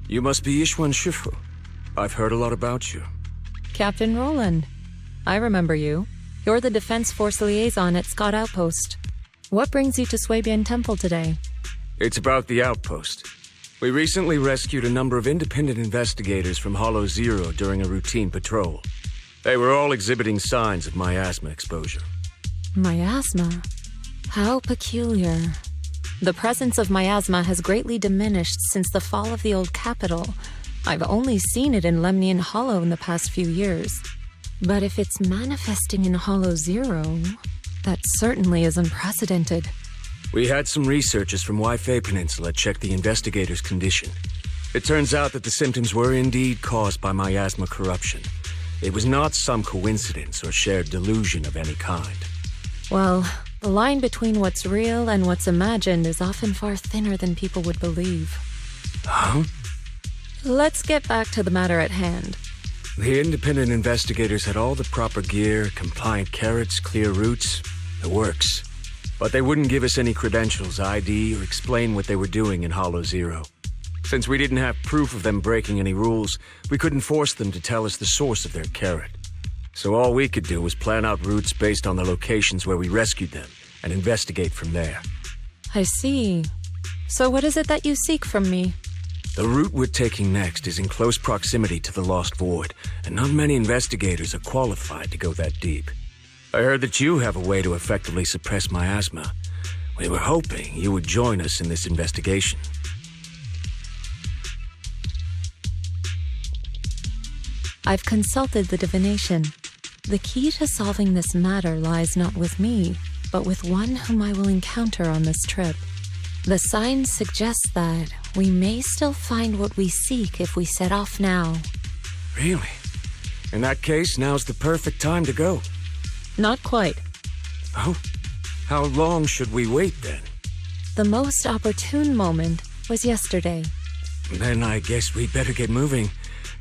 You must be Ishwan Shifu. I've heard a lot about you. Captain Roland. I remember you. You're the Defense Force liaison at Scott Outpost. What brings you to Swabian Temple today? It's about the outpost. We recently rescued a number of independent investigators from Hollow Zero during a routine patrol. They were all exhibiting signs of miasma exposure. Miasma? How peculiar. The presence of miasma has greatly diminished since the fall of the old capital. I've only seen it in Lemnian Hollow in the past few years. But if it's manifesting in Hollow Zero, that certainly is unprecedented. We had some researchers from Waifei Peninsula check the investigator's condition. It turns out that the symptoms were indeed caused by miasma corruption. It was not some coincidence or shared delusion of any kind. Well, the line between what's real and what's imagined is often far thinner than people would believe. Huh? Let's get back to the matter at hand. The independent investigators had all the proper gear, compliant carrots, clear routes, the works. But they wouldn't give us any credentials, ID, or explain what they were doing in Hollow Zero. Since we didn't have proof of them breaking any rules, we couldn't force them to tell us the source of their carrot. So all we could do was plan out routes based on the locations where we rescued them and investigate from there. I see. So what is it that you seek from me? The route we're taking next is in close proximity to the Lost Void, and not many investigators are qualified to go that deep. I heard that you have a way to effectively suppress miasma. We were hoping you would join us in this investigation. I've consulted the divination. The key to solving this matter lies not with me, but with one whom I will encounter on this trip. The signs suggest that we may still find what we seek if we set off now. Really? In that case, now's the perfect time to go. Not quite. Oh? How long should we wait then? The most opportune moment was yesterday. Then I guess we'd better get moving.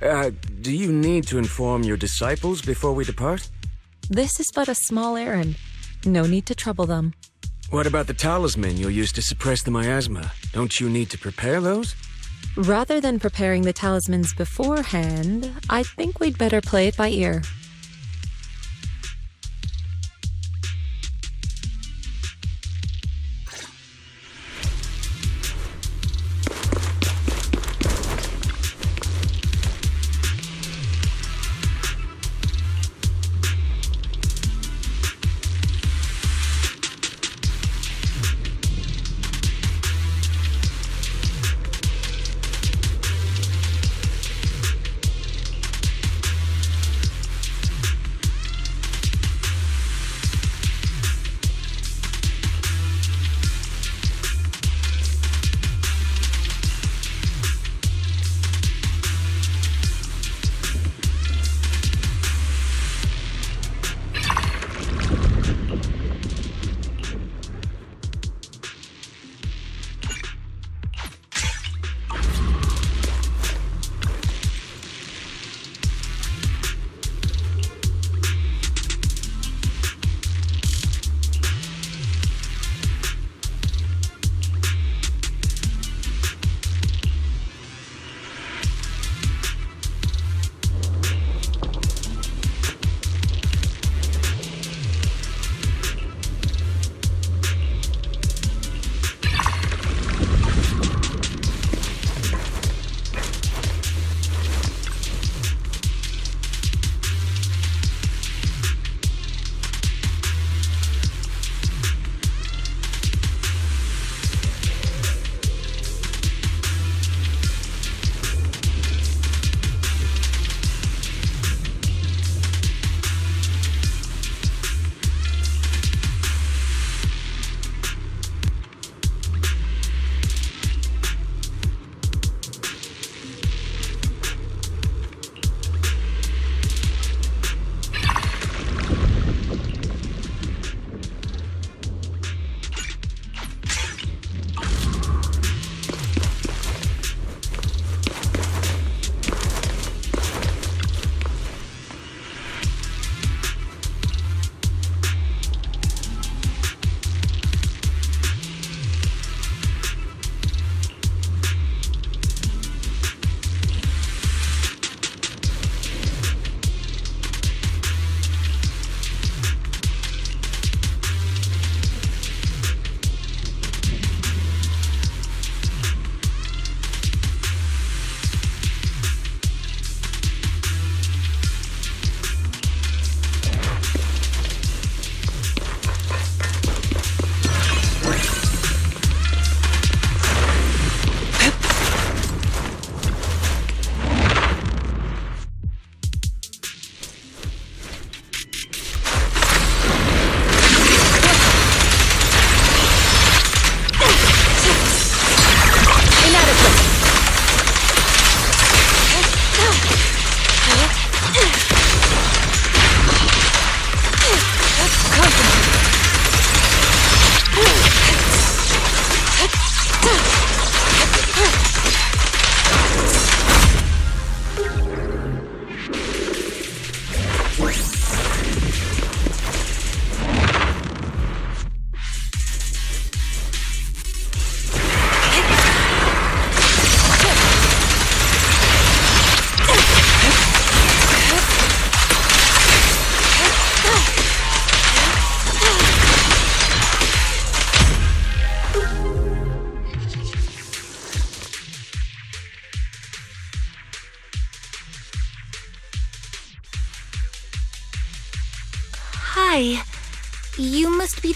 Do you need to inform your disciples before we depart? This is but a small errand. No need to trouble them. What about the talisman you'll use to suppress the miasma? Don't you need to prepare those? Rather than preparing the talismans beforehand, I think we'd better play it by ear.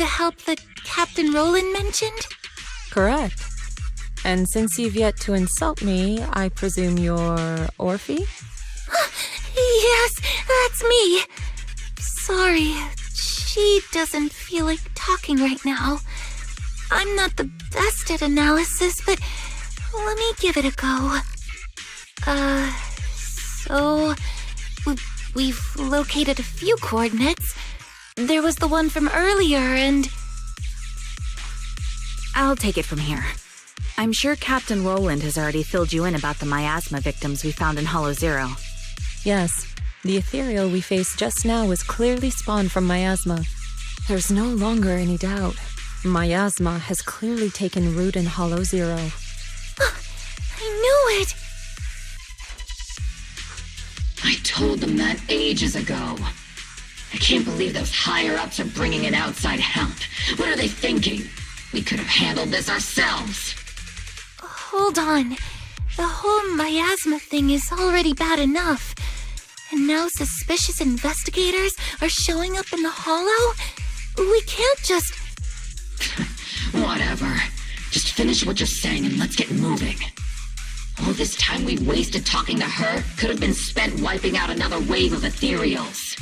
the help that Captain Roland mentioned? Correct. And since you've yet to insult me, I presume you're Orphe? Yes, that's me. Sorry, she doesn't feel like talking right now. I'm not the best at analysis, but let me give it a go. So we've located a few coordinates. There was the one from earlier, and... I'll take it from here. I'm sure Captain Roland has already filled you in about the miasma victims we found in Hollow Zero. Yes, the ethereal we faced just now was clearly spawned from miasma. There's no longer any doubt. Miasma has clearly taken root in Hollow Zero. I knew it! I told them that ages ago. I can't believe those higher-ups are bringing in outside help. What are they thinking? We could have handled this ourselves. Hold on. The whole miasma thing is already bad enough. And now suspicious investigators are showing up in the Hollow? We can't just... Whatever. Just finish what you're saying and let's get moving. All this time we wasted talking to her could have been spent wiping out another wave of ethereals.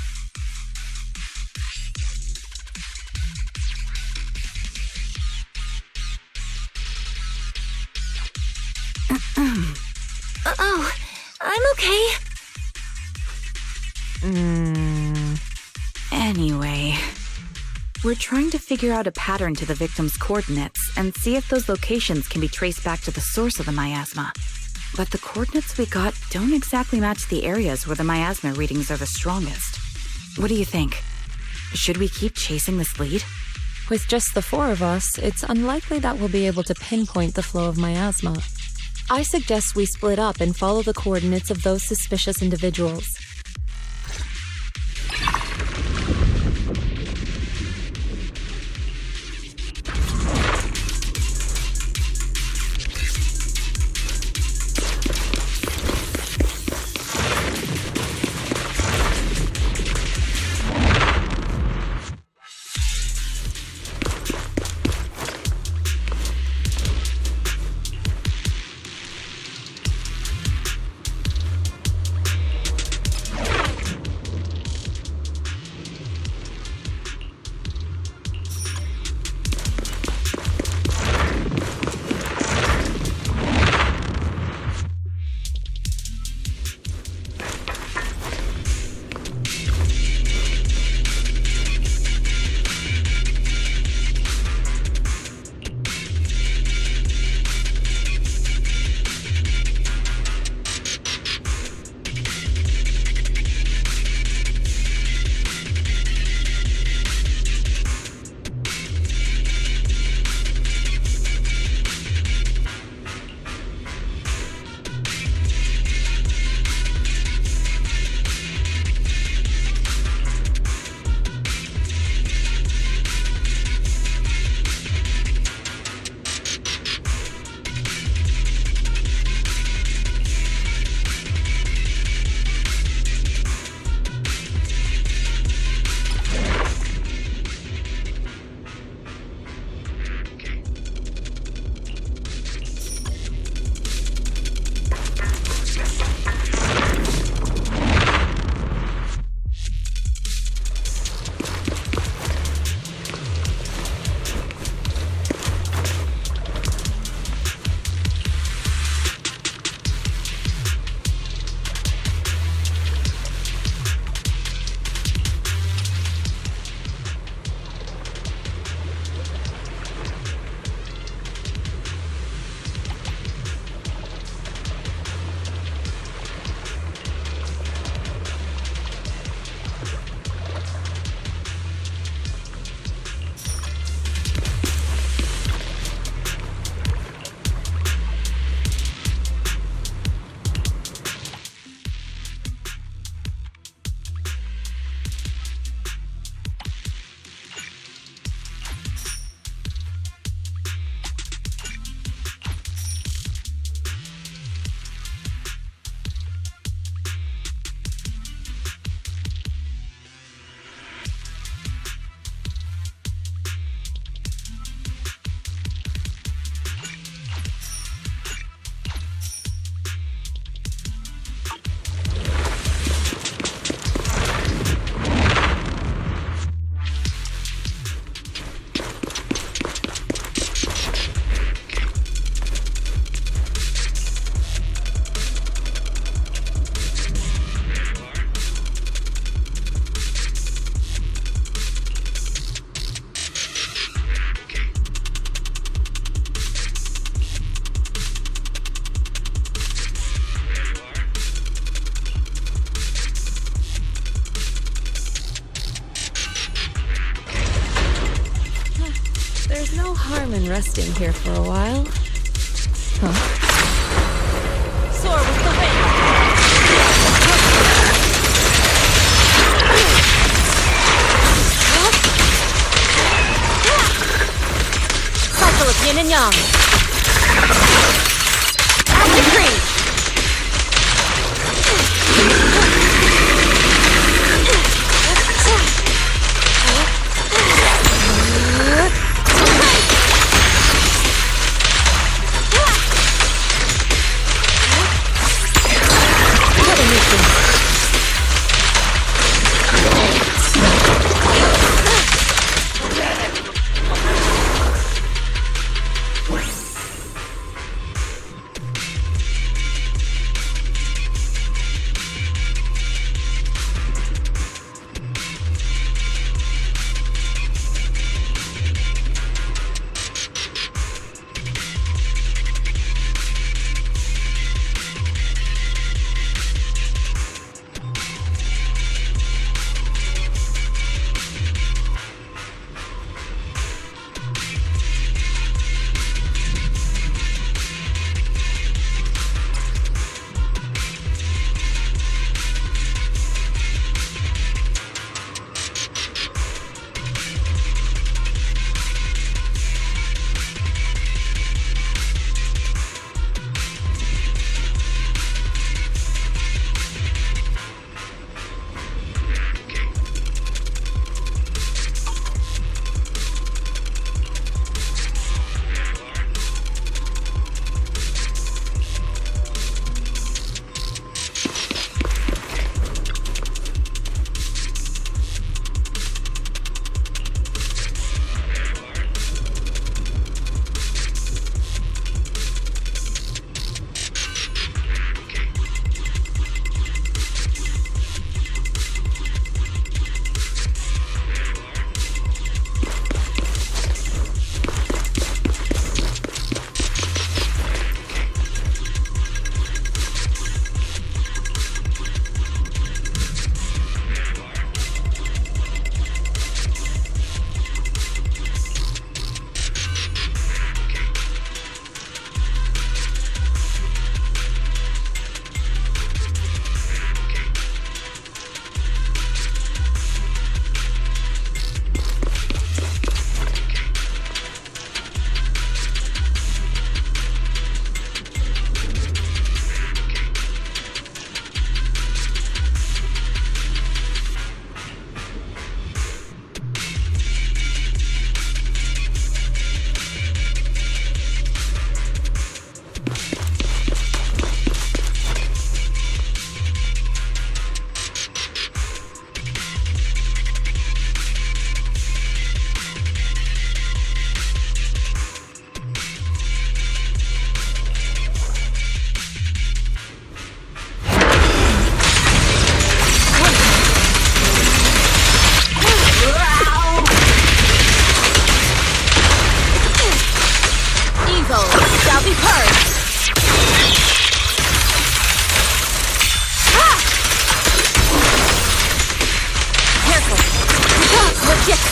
Oh, I'm okay. Anyway, we're trying to figure out a pattern to the victim's coordinates and see if those locations can be traced back to the source of the miasma. But the coordinates we got don't exactly match the areas where the miasma readings are the strongest. What do you think? Should we keep chasing this lead? With just the four of us, it's unlikely that we'll be able to pinpoint the flow of miasma. I suggest we split up and follow the coordinates of those suspicious individuals. harm in resting here for a while. Huh? Soar with the wind! Cycle of yin and yang. Acid green.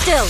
Still.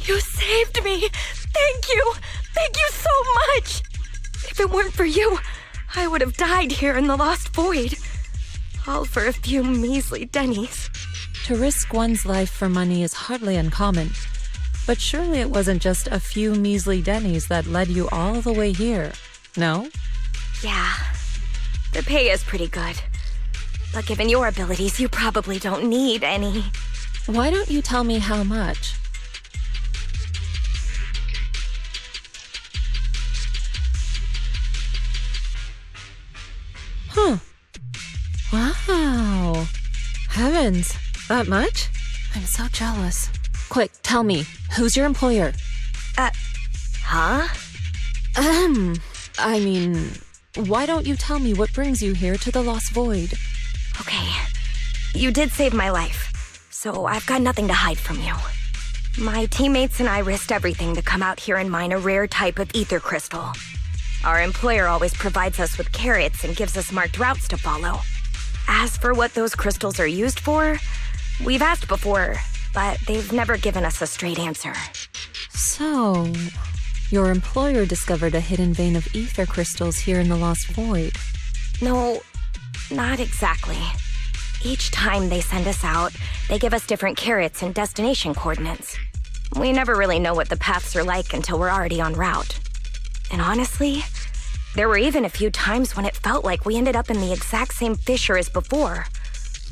You saved me! Thank you! Thank you so much! If it weren't for you, I would have died here in the Lost Void. All for a few measly dennies. To risk one's life for money is hardly uncommon. But surely it wasn't just a few measly dennies that led you all the way here, no? Yeah. The pay is pretty good. But given your abilities, you probably don't need any. Why don't you tell me how much? diamonds. That much? I'm so jealous. Quick, tell me, who's your employer? Huh? I mean, why don't you tell me what brings you here to the Lost Void? Okay. You did save my life, so I've got nothing to hide from you. My teammates and I risked everything to come out here and mine a rare type of ether crystal. Our employer always provides us with carrots and gives us marked routes to follow. As for what those crystals are used for, we've asked before, but they've never given us a straight answer. So, your employer discovered a hidden vein of ether crystals here in the Lost Void. No, not exactly. Each time they send us out, they give us different carrots and destination coordinates. We never really know what the paths are like until we're already en route. And honestly, there were even a few times when it felt like we ended up in the exact same fissure as before.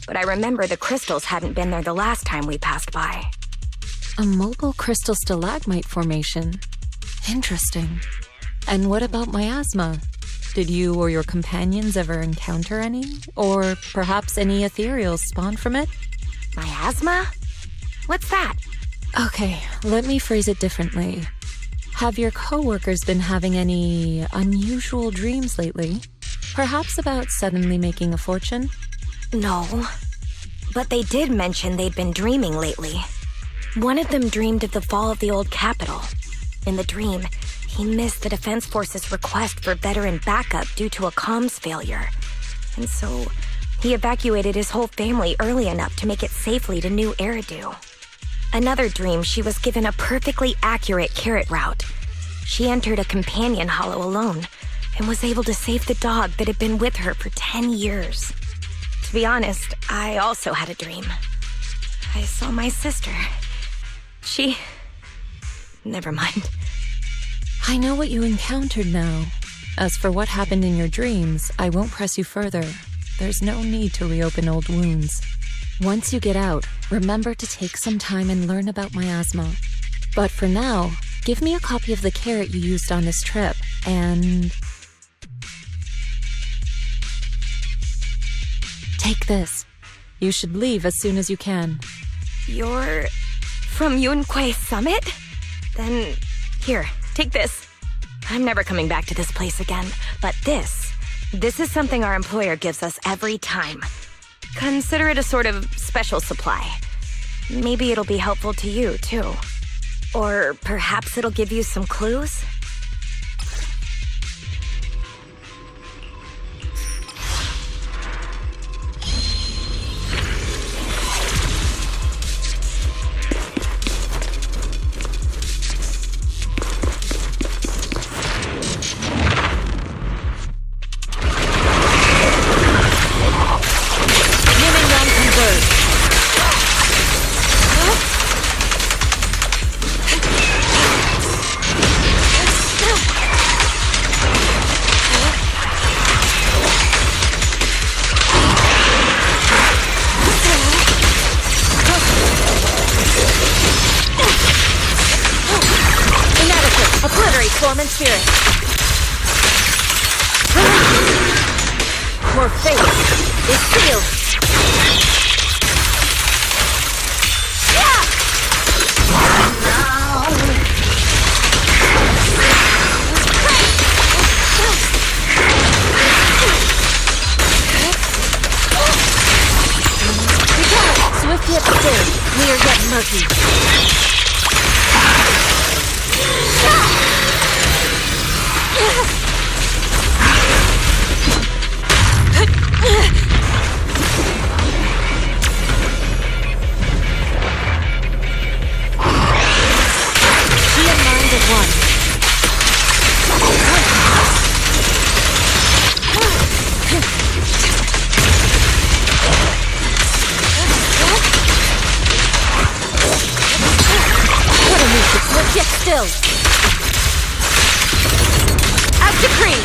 But I remember the crystals hadn't been there the last time we passed by. A mobile crystal stalagmite formation. Interesting. And what about miasma? Did you or your companions ever encounter any? Or perhaps any ethereals spawn from it? Miasma? What's that? Okay, let me phrase it differently. Have your coworkers been having any unusual dreams lately? Perhaps about suddenly making a fortune? No. But they did mention they'd been dreaming lately. One of them dreamed of the fall of the old capital. In the dream, he missed the Defense Force's request for veteran backup due to a comms failure. And so, he evacuated his whole family early enough to make it safely to New Eridu. Another dream, she was given a perfectly accurate carrot route. She entered a companion hollow alone and was able to save the dog that had been with her for 10 years. To be honest, I also had a dream. I saw my sister. Never mind. I know what you encountered now. As for what happened in your dreams, I won't press you further. There's no need to reopen old wounds. Once you get out, remember to take some time and learn about miasma. But for now, give me a copy of the carrot you used on this trip, and... take this. You should leave as soon as you can. You're from Yunquay Summit? Then, here, take this. I'm never coming back to this place again, but this is something our employer gives us every time. Consider it a sort of special supply. Maybe it'll be helpful to you, too. Or perhaps it'll give you some clues? Form and spirit. Your fate is sealed. Swift yet still, clear yet murky. Yet still. As decreed.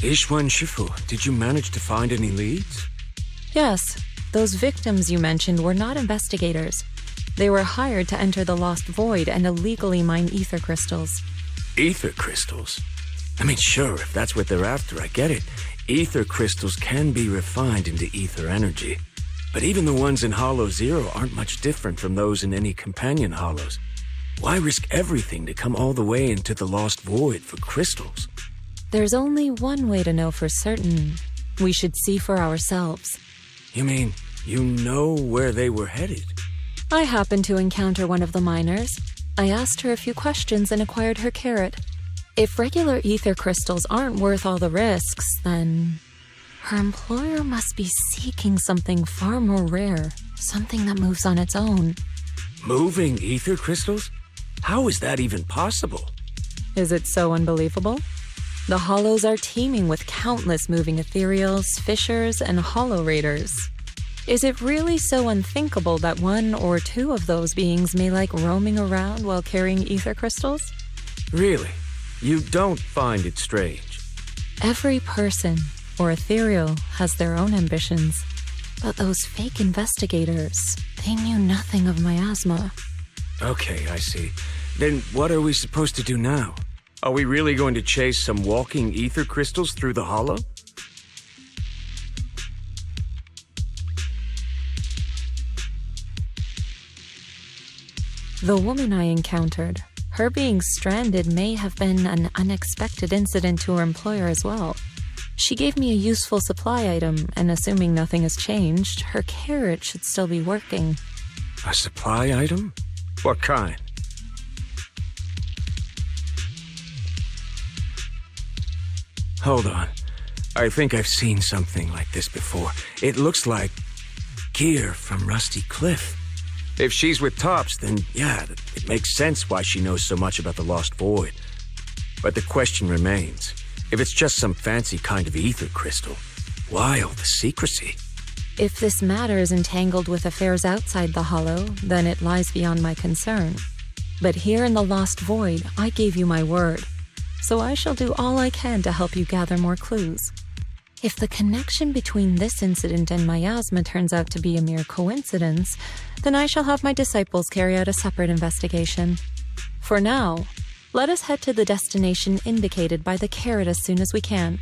Ishwan Shifu, did you manage to find any leads? Yes, those victims you mentioned were not investigators. They were hired to enter the Lost Void and illegally mine ether crystals. Ether crystals? I mean, sure, if that's what they're after, I get it. Ether crystals can be refined into ether energy. But even the ones in Hollow Zero aren't much different from those in any companion hollows. Why risk everything to come all the way into the Lost Void for crystals? There's only one way to know for certain. We should see for ourselves. You mean, you know where they were headed? I happened to encounter one of the miners. I asked her a few questions and acquired her carrot. If regular ether crystals aren't worth all the risks, then her employer must be seeking something far more rare, something that moves on its own. Moving ether crystals? How is that even possible? Is it so unbelievable? The hollows are teeming with countless moving ethereals, fissures, and hollow raiders. Is it really so unthinkable that one or two of those beings may like roaming around while carrying ether crystals? Really? You don't find it strange? Every person or ethereal has their own ambitions. But those fake investigators, they knew nothing of miasma. Okay, I see. Then what are we supposed to do now? Are we really going to chase some walking ether crystals through the hollow? The woman I encountered, her being stranded may have been an unexpected incident to her employer as well. She gave me a useful supply item, and assuming nothing has changed, her carrot should still be working. A supply item? What kind? Hold on. I think I've seen something like this before. It looks like gear from Rusty Cliff. If she's with Tops, then yeah, it makes sense why she knows so much about the Lost Void. But the question remains, if it's just some fancy kind of ether crystal, why all the secrecy? If this matter is entangled with affairs outside the hollow, then it lies beyond my concern. But here in the Lost Void, I gave you my word. So I shall do all I can to help you gather more clues. If the connection between this incident and miasma turns out to be a mere coincidence, then I shall have my disciples carry out a separate investigation. For now, let us head to the destination indicated by the carrot as soon as we can.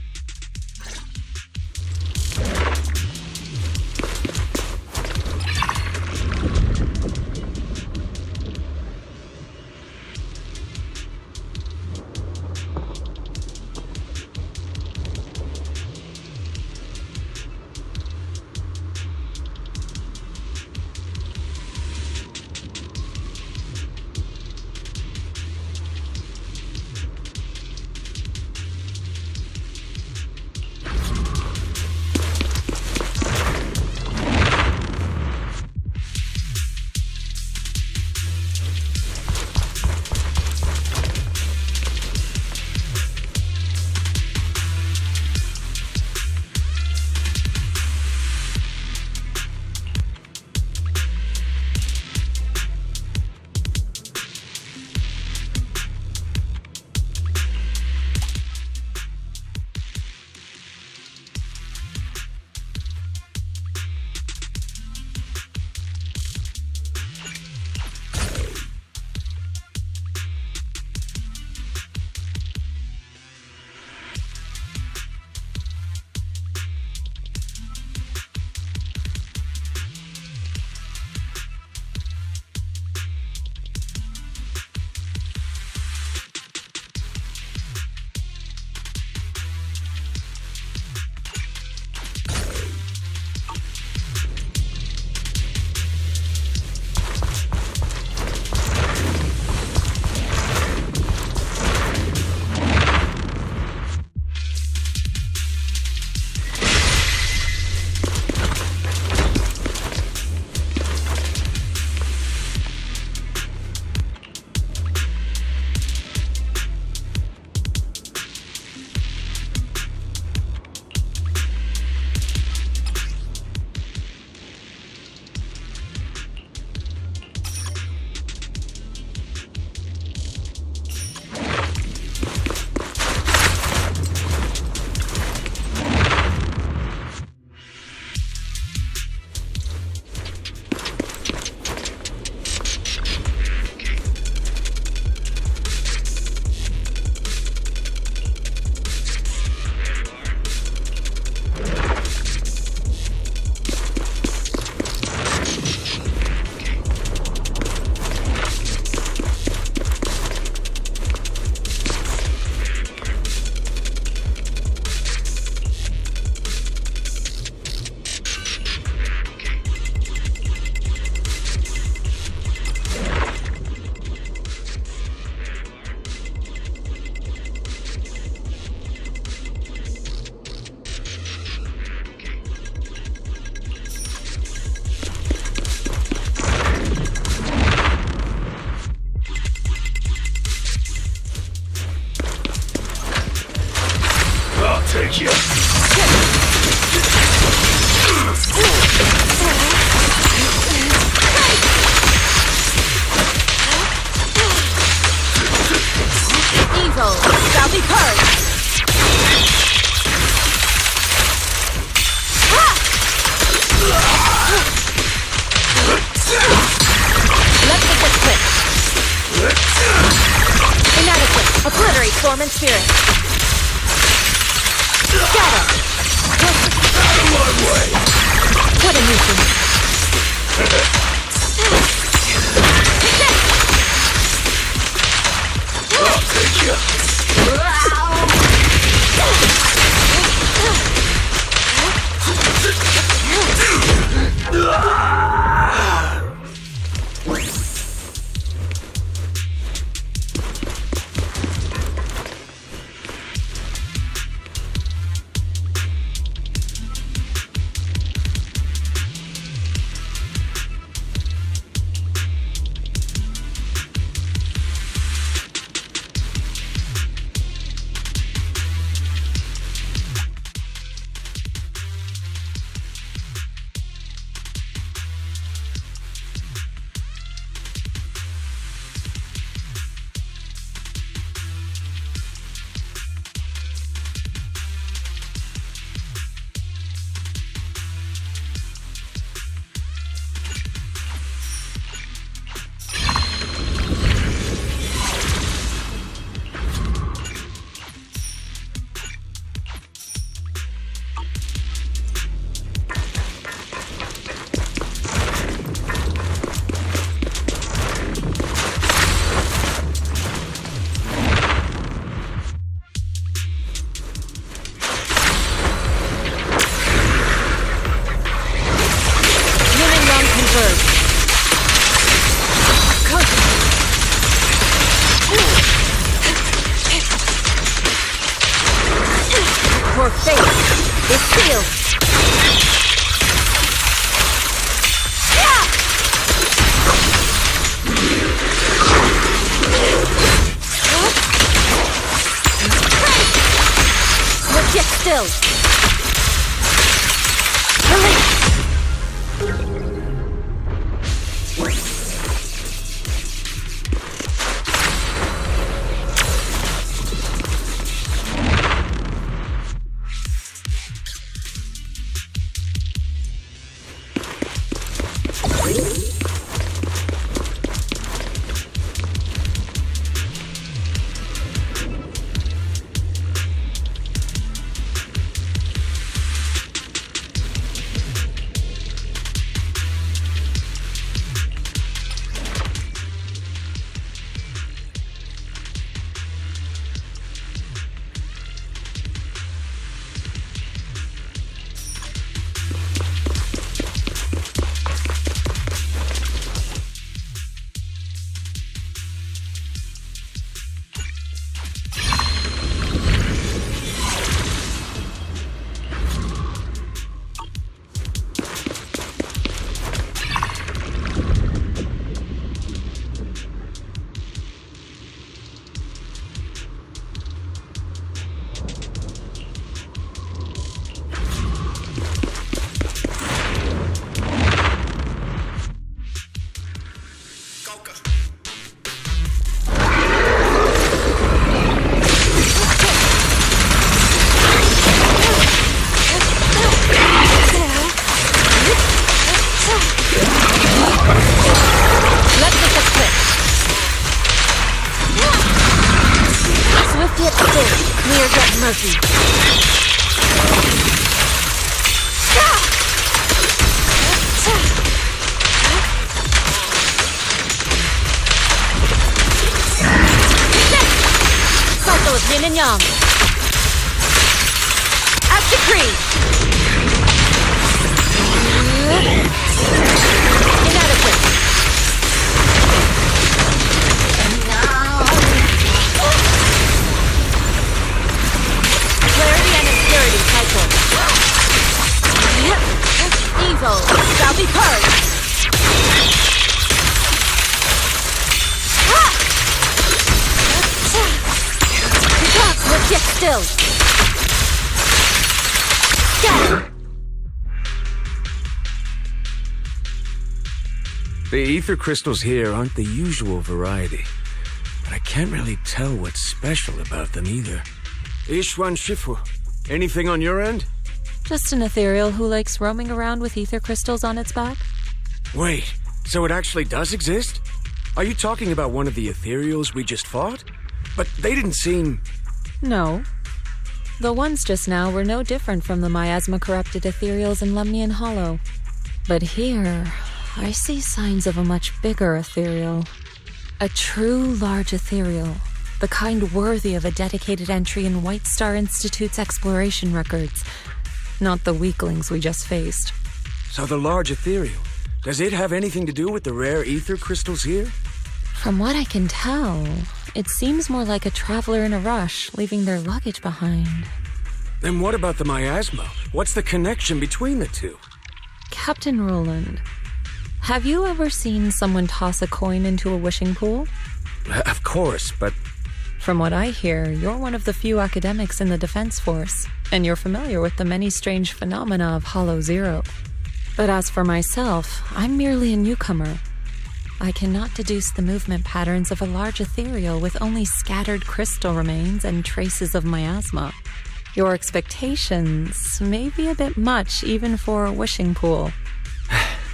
take you. Evil shall be purged. Let's get this quick. Inadequate. Obliterate form and spirit. Shadow. Out of my way! What a nuisance. I'll take you. Your fate is sealed. But yet still. Release. Yin and yang. As decreed. Inadequate. Clarity and impurity cycle. Evil shall be purged. But yet still. The ether crystals here aren't the usual variety, but I can't really tell what's special about them either. Ishwan Shifu, anything on your end? Just an ethereal who likes roaming around with ether crystals on its back. Wait, so it actually does exist? Are you talking about one of the ethereals we just fought? But they didn't seem... No. The ones just now were no different from the miasma-corrupted ethereals in Lemnian Hollow. But here, I see signs of a much bigger ethereal. A true large ethereal, the kind worthy of a dedicated entry in White Star Institute's exploration records, not the weaklings we just faced. So the large ethereal, does it have anything to do with the rare ether crystals here? From what I can tell, it seems more like a traveler in a rush, leaving their luggage behind. Then what about the miasma? What's the connection between the two? Captain Roland, have you ever seen someone toss a coin into a wishing pool? Of course, but... From what I hear, you're one of the few academics in the Defense Force, and you're familiar with the many strange phenomena of Hollow Zero. But as for myself, I'm merely a newcomer. I cannot deduce the movement patterns of a large ethereal with only scattered crystal remains and traces of miasma. Your expectations may be a bit much even for a wishing pool.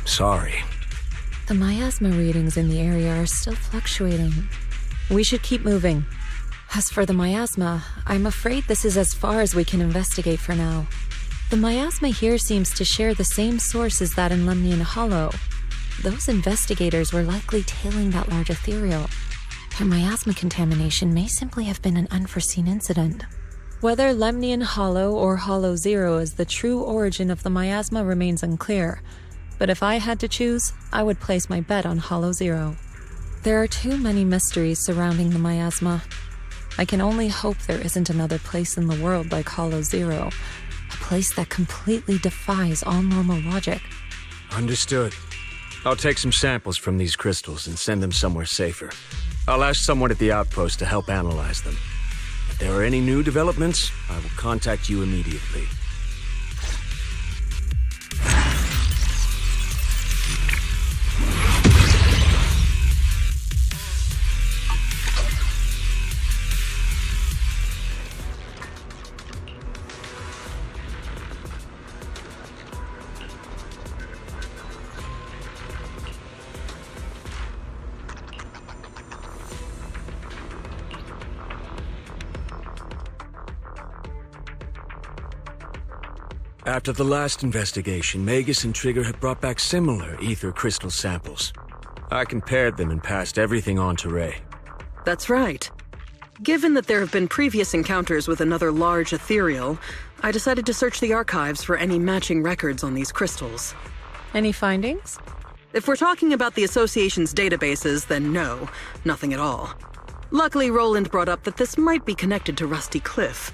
Sorry. The miasma readings in the area are still fluctuating. We should keep moving. As for the miasma, I'm afraid this is as far as we can investigate for now. The miasma here seems to share the same source as that in Lemnian Hollow. Those investigators were likely tailing that large ethereal. Their miasma contamination may simply have been an unforeseen incident. Whether Lemnian Hollow or Hollow Zero is the true origin of the miasma remains unclear, but if I had to choose, I would place my bet on Hollow Zero. There are too many mysteries surrounding the miasma. I can only hope there isn't another place in the world like Hollow Zero, a place that completely defies all normal logic. Understood. I'll take some samples from these crystals and send them somewhere safer. I'll ask someone at the outpost to help analyze them. If there are any new developments, I will contact you immediately. After the last investigation, Magus and Trigger had brought back similar ether crystal samples. I compared them and passed everything on to Ray. That's right. Given that there have been previous encounters with another large ethereal, I decided to search the archives for any matching records on these crystals. Any findings? If we're talking about the Association's databases, then no, nothing at all. Luckily, Roland brought up that this might be connected to Rusty Cliff.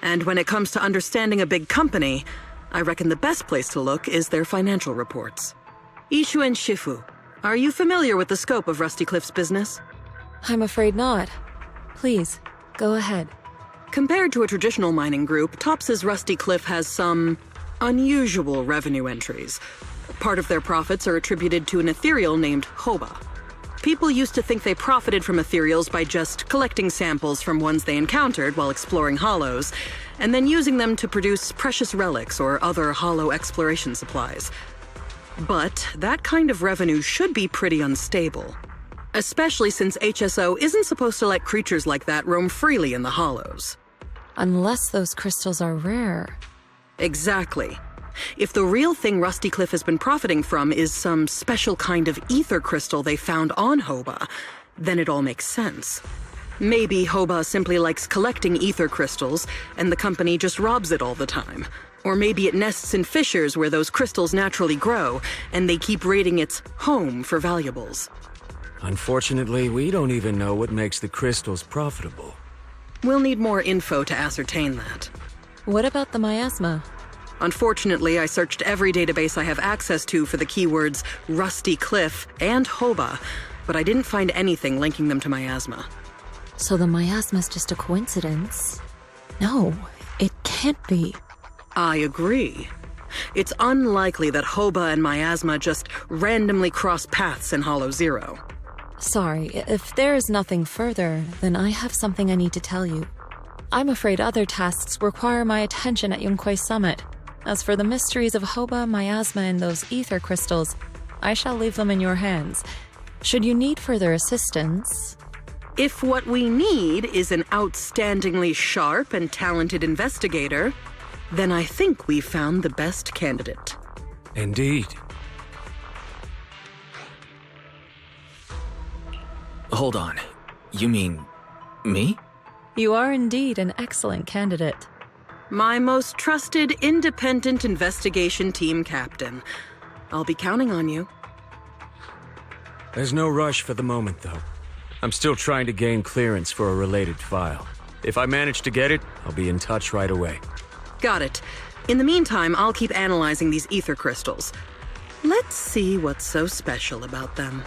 And when it comes to understanding a big company, I reckon the best place to look is their financial reports. Ishu and Shifu, are you familiar with the scope of Rusty Cliff's business? I'm afraid not. Please, go ahead. Compared to a traditional mining group, Tops's Rusty Cliff has some unusual revenue entries. Part of their profits are attributed to an ethereal named Hoba. People used to think they profited from ethereals by just collecting samples from ones they encountered while exploring hollows, and then using them to produce precious relics or other hollow exploration supplies. But that kind of revenue should be pretty unstable, especially since HSO isn't supposed to let creatures like that roam freely in the hollows. Unless those crystals are rare. Exactly. If the real thing Rusty Cliff has been profiting from is some special kind of ether crystal they found on Hoba, then it all makes sense. Maybe Hoba simply likes collecting ether crystals, and the company just robs it all the time. Or maybe it nests in fissures where those crystals naturally grow, and they keep raiding its home for valuables. Unfortunately, we don't even know what makes the crystals profitable. We'll need more info to ascertain that. What about the miasma? Unfortunately, I searched every database I have access to for the keywords Rusty Cliff and Hoba, but I didn't find anything linking them to miasma. So the miasma's just a coincidence? No, it can't be. I agree. it's unlikely that Hoba and Miasma just randomly cross paths in Hollow Zero. Sorry, if there is nothing further, then I have something I need to tell you. I'm afraid other tasks require my attention at Yunquei Summit. As for the mysteries of Hoba, Miasma, and those ether crystals, I shall leave them in your hands. Should you need further assistance... If what we need is an outstandingly sharp and talented investigator, then I think we've found the best candidate. Indeed. Hold on. You mean... me? You are indeed an excellent candidate. My most trusted independent investigation team captain. I'll be counting on you. There's no rush for the moment, though. I'm still trying to gain clearance for a related file. If I manage to get it, I'll be in touch right away. Got it. In the meantime, I'll keep analyzing these ether crystals. Let's see what's so special about them.